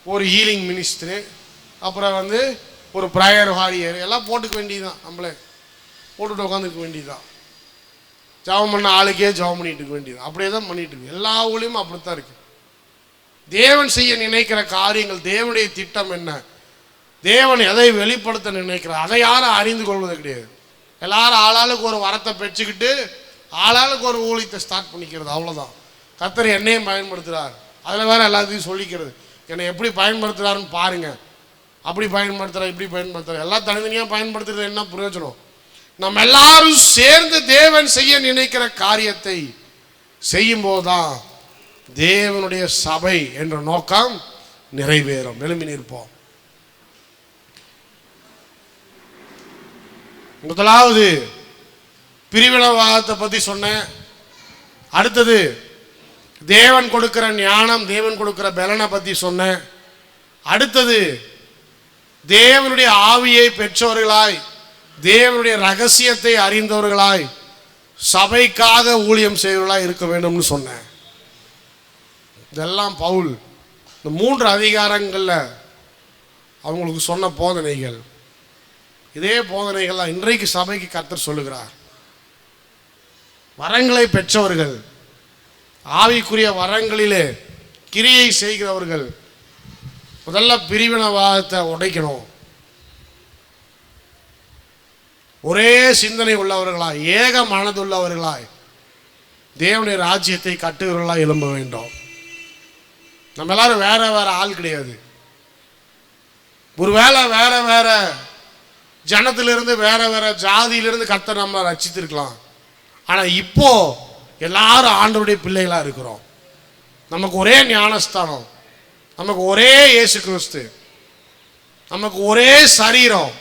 ஒரு ஹீலிங் மினிஸ்டரு, அப்புறம் ஒரு ப்ரேயர் வாரியர் எல்லாம் போட்டுக்க வேண்டியதுதான். நம்மளே போட்டுட்டு உட்காந்துக்க வேண்டியதுதான். ஜெபம் பண்ண ஆளுக்கே ஜெபம் பண்ணிட்டு இருக்க வேண்டியது. அப்படியே தான் பண்ணிட்டு இருக்கு. எல்லா ஊழியமும் அப்படித்தான் இருக்கு. தேவன் செய்ய நினைக்கிற காரியங்கள், தேவனுடைய திட்டம் என்ன, தேவன் எதை வெளிப்படுத்த நினைக்கிறார், அதை யாரும் அறிந்து கொள்வது கிடையாது. எல்லாரும் ஆளாளுக்கு ஒரு வரத்தை பெற்றுக்கிட்டு ஆளாளுக்கு ஒரு ஊழியத்தை ஸ்டார்ட் பண்ணிக்கிறது, அவ்வளோதான். கர்த்தர் என்னையும் பயன்படுத்துகிறார், அதில் வேற எல்லாத்தையும் சொல்லிக்கிறது. என்னை எப்படி பயன்படுத்துகிறாருன்னு பாருங்க, அப்படி பயன்படுத்துகிறார், இப்படி பயன்படுத்துகிறார். எல்லாம் தனித்தனியாக பயன்படுத்துறது என்ன பிரயோஜனம்? நம்ம எல்லாரும் சேர்ந்து தேவன் செய்ய நினைக்கிற காரியத்தை செய்யும் போதுதான் தேவனுடைய சபை என்ற நோக்கம் நிறைவேறும். எழும்பி நிற்போம். முதலாவது பிரிவினவாதத்தை பற்றி சொன்னேன். அடுத்தது தேவன் கொடுக்கிற ஞானம், தேவன் கொடுக்கிற பலனை பற்றி சொன்னேன். அடுத்தது தேவனுடைய ஆவியை பெற்றவர்களாய், தேவனுடைய ரகசியத்தை அறிந்தவர்களாய், சபைக்காக ஊழியம் செய்வர்களாய் இருக்க வேண்டும்னு சொன்னேன். இதெல்லாம் பவுல் இந்த 3 அதிகாரங்களில் அவங்களுக்கு சொன்ன போதனைகள். இதே போதனைகள் தான் இன்றைக்கு சபைக்கு கர்த்தர் சொல்லுகிறார். வரங்களை பெற்றவர்கள், ஆவிக்குரிய வரங்களிலே கிரியை செய்கிறவர்கள் முதல்ல பிரிவினவாதத்தை உடைக்கணும். ஒரே சிந்தனை உள்ளவர்களாய், ஏக மனதுள்ளவர்களாய் தேவனுடைய ராஜ்யத்தை கட்டுகிறவர்களாய் எழும்ப வேண்டும். நம்ம எல்லாரும் வேற வேற ஆள் கிடையாது. ஒருவேளை வேற வேற ஜனத்திலிருந்து, வேற வேற ஜாதியிலிருந்து கர்த்தர் நம்ம ரட்சித்திருக்கலாம். ஆனால் இப்போ எல்லாரும் ஆண்டவருடைய பிள்ளைகளா இருக்கிறோம். நமக்கு ஒரே ஞானஸ்தானம், நமக்கு ஒரே இயேசு கிறிஸ்து, நமக்கு ஒரே சரீரம்,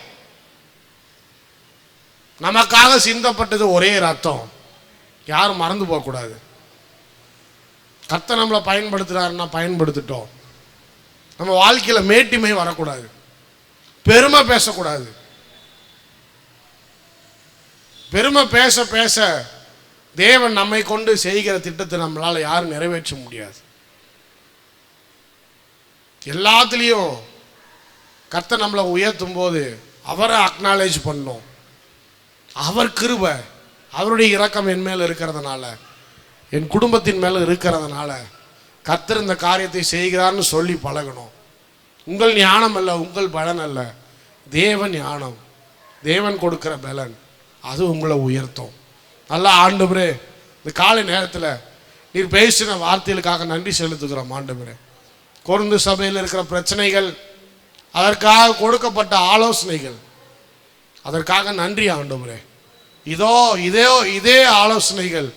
நமக்காக சிந்தப்பட்டது ஒரே ரத்தம். யாரும் மறந்து போகக்கூடாது. கர்த்தர் நம்மளை பயன்படுத்துகிறாருன்னா பயன்படுத்திட்டோம். நம்ம வாழ்க்கையில் மேட்டிமை வரக்கூடாது, பெருமை பேசக்கூடாது. பெருமை பேச பேச தேவன் நம்மை கொண்டு செய்கிற திட்டத்தை நம்மளால் யாரும் நிறைவேற்ற முடியாது. எல்லாத்துலேயும் கர்த்தர் நம்மளை உயர்த்தும் போது அவரை அக்னாலேஜ் பண்ணோம். அவர் கிருபை, அவருடைய இரக்கம் என் மேல் இருக்கிறதுனால, என் குடும்பத்தின் மேலே இருக்கிறதுனால கர்த்தர் இந்த காரியத்தை செய்கிறார்னு சொல்லி பழகணும். உங்கள் ஞானம் அல்ல, உங்கள் பலன் அல்ல, தேவன் ஞானம், தேவன் கொடுக்கிற பலன் அது உங்களை உயர்த்தும். நல்லா ஆண்டவரே, இந்த காலை நேரத்தில் நீர் பேசின வார்த்தைகளுக்காக நன்றி செலுத்துகிறோம் ஆண்டவரே. கொரிந்து சபையில் இருக்கிற பிரச்சனைகள், அதற்காக கொடுக்கப்பட்ட ஆலோசனைகள், அதற்காக நன்றி ஆண்டவரே. இதே ஆலோசனைகள்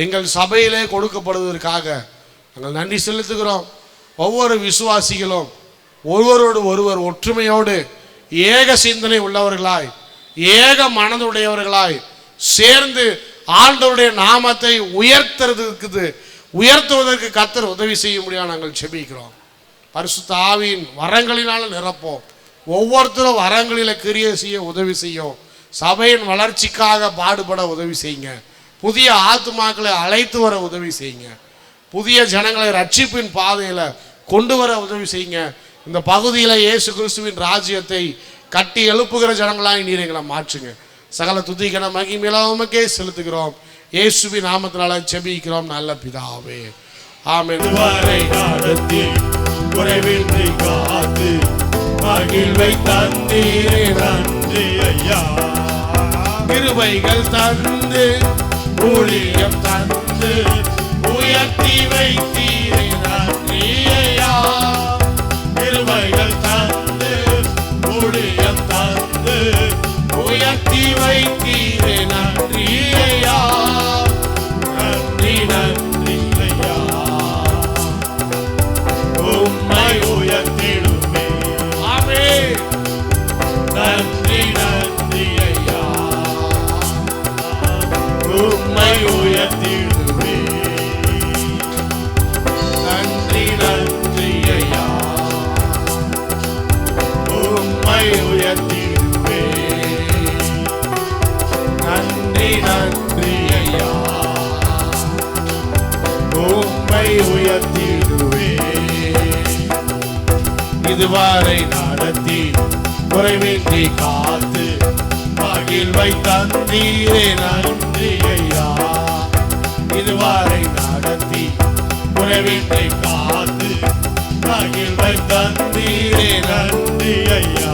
எங்கள் சபையிலே கொடுக்கப்படுவதற்காக நாங்கள் நன்றி செலுத்துகிறோம். ஒவ்வொரு விசுவாசிகளும் ஒருவரோடு ஒருவர் ஒற்றுமையோடு ஏக சிந்தனை உள்ளவர்களாய், ஏக மனதுடையவர்களாய் சேர்ந்து ஆண்டவருடைய நாமத்தை உயர்த்துவதற்கு கர்த்தர் உதவி செய்ய முடியாது நாங்கள் செபிக்கிறோம். பரிசுத்த ஆவியின் வரங்களினால நிரப்போம். ஒவ்வொருத்தரும் வரங்களில் கிரியை செய்ய உதவி செய்யும். சபையின் வளர்ச்சிக்காக பாடுபட உதவி செய்யுங்க. புதிய ஆத்துமாக்களை அழைத்து வர உதவி செய்யுங்க. புதிய ஜனங்களை ரட்சிப்பின் பாதையில் கொண்டு வர உதவி செய்யுங்க. இந்த பகுதியில் இயேசு கிறிஸ்துவின் ராஜ்யத்தை கட்டி எழுப்புகிற ஜனங்களாய் நீர் எங்களை மாற்றுங்க. சகல துதிகன மகிமையிலே செலுத்துகிறோம். இயேசுவின் நாமத்தினால ஜெபிக்கிறோம் நல்ல பிதாவே, ஆமென். குறைவின்றி காத்து மகிழ்வை தந்தீரே நன்றி ஐயா. கிருபைகள் தந்து ஊழியம் தந்து உயர்த்தி வைத்தீரே நன்றி ஐயா. கிருபைகள் தந்து ஊழியம் தந்து உயர்த்தி வைத்தீரே நன்றி ஐயா. நன்றி நன்றி ஐயா. உம்மை உயர்த்திடுமே. ஆமென். நன்றி நன்றி ஐயா. உம்மை உயர்த்திடுமே. நன்றி நன்றி ஐயா. உம்மை உயர்த்திடுமே. நன்றி நன்றி ஐயா. உம்மை உயர்த்திடுவே. இதுவரை நடத்தி குறைவின்றி காத்து மகிழ்வை தந்தீரே நன்றி ஐயா. இதுவரை நடத்தி குறைவின்றி காத்து மகிழ்வை தந்தீரே நன்றி ஐயா.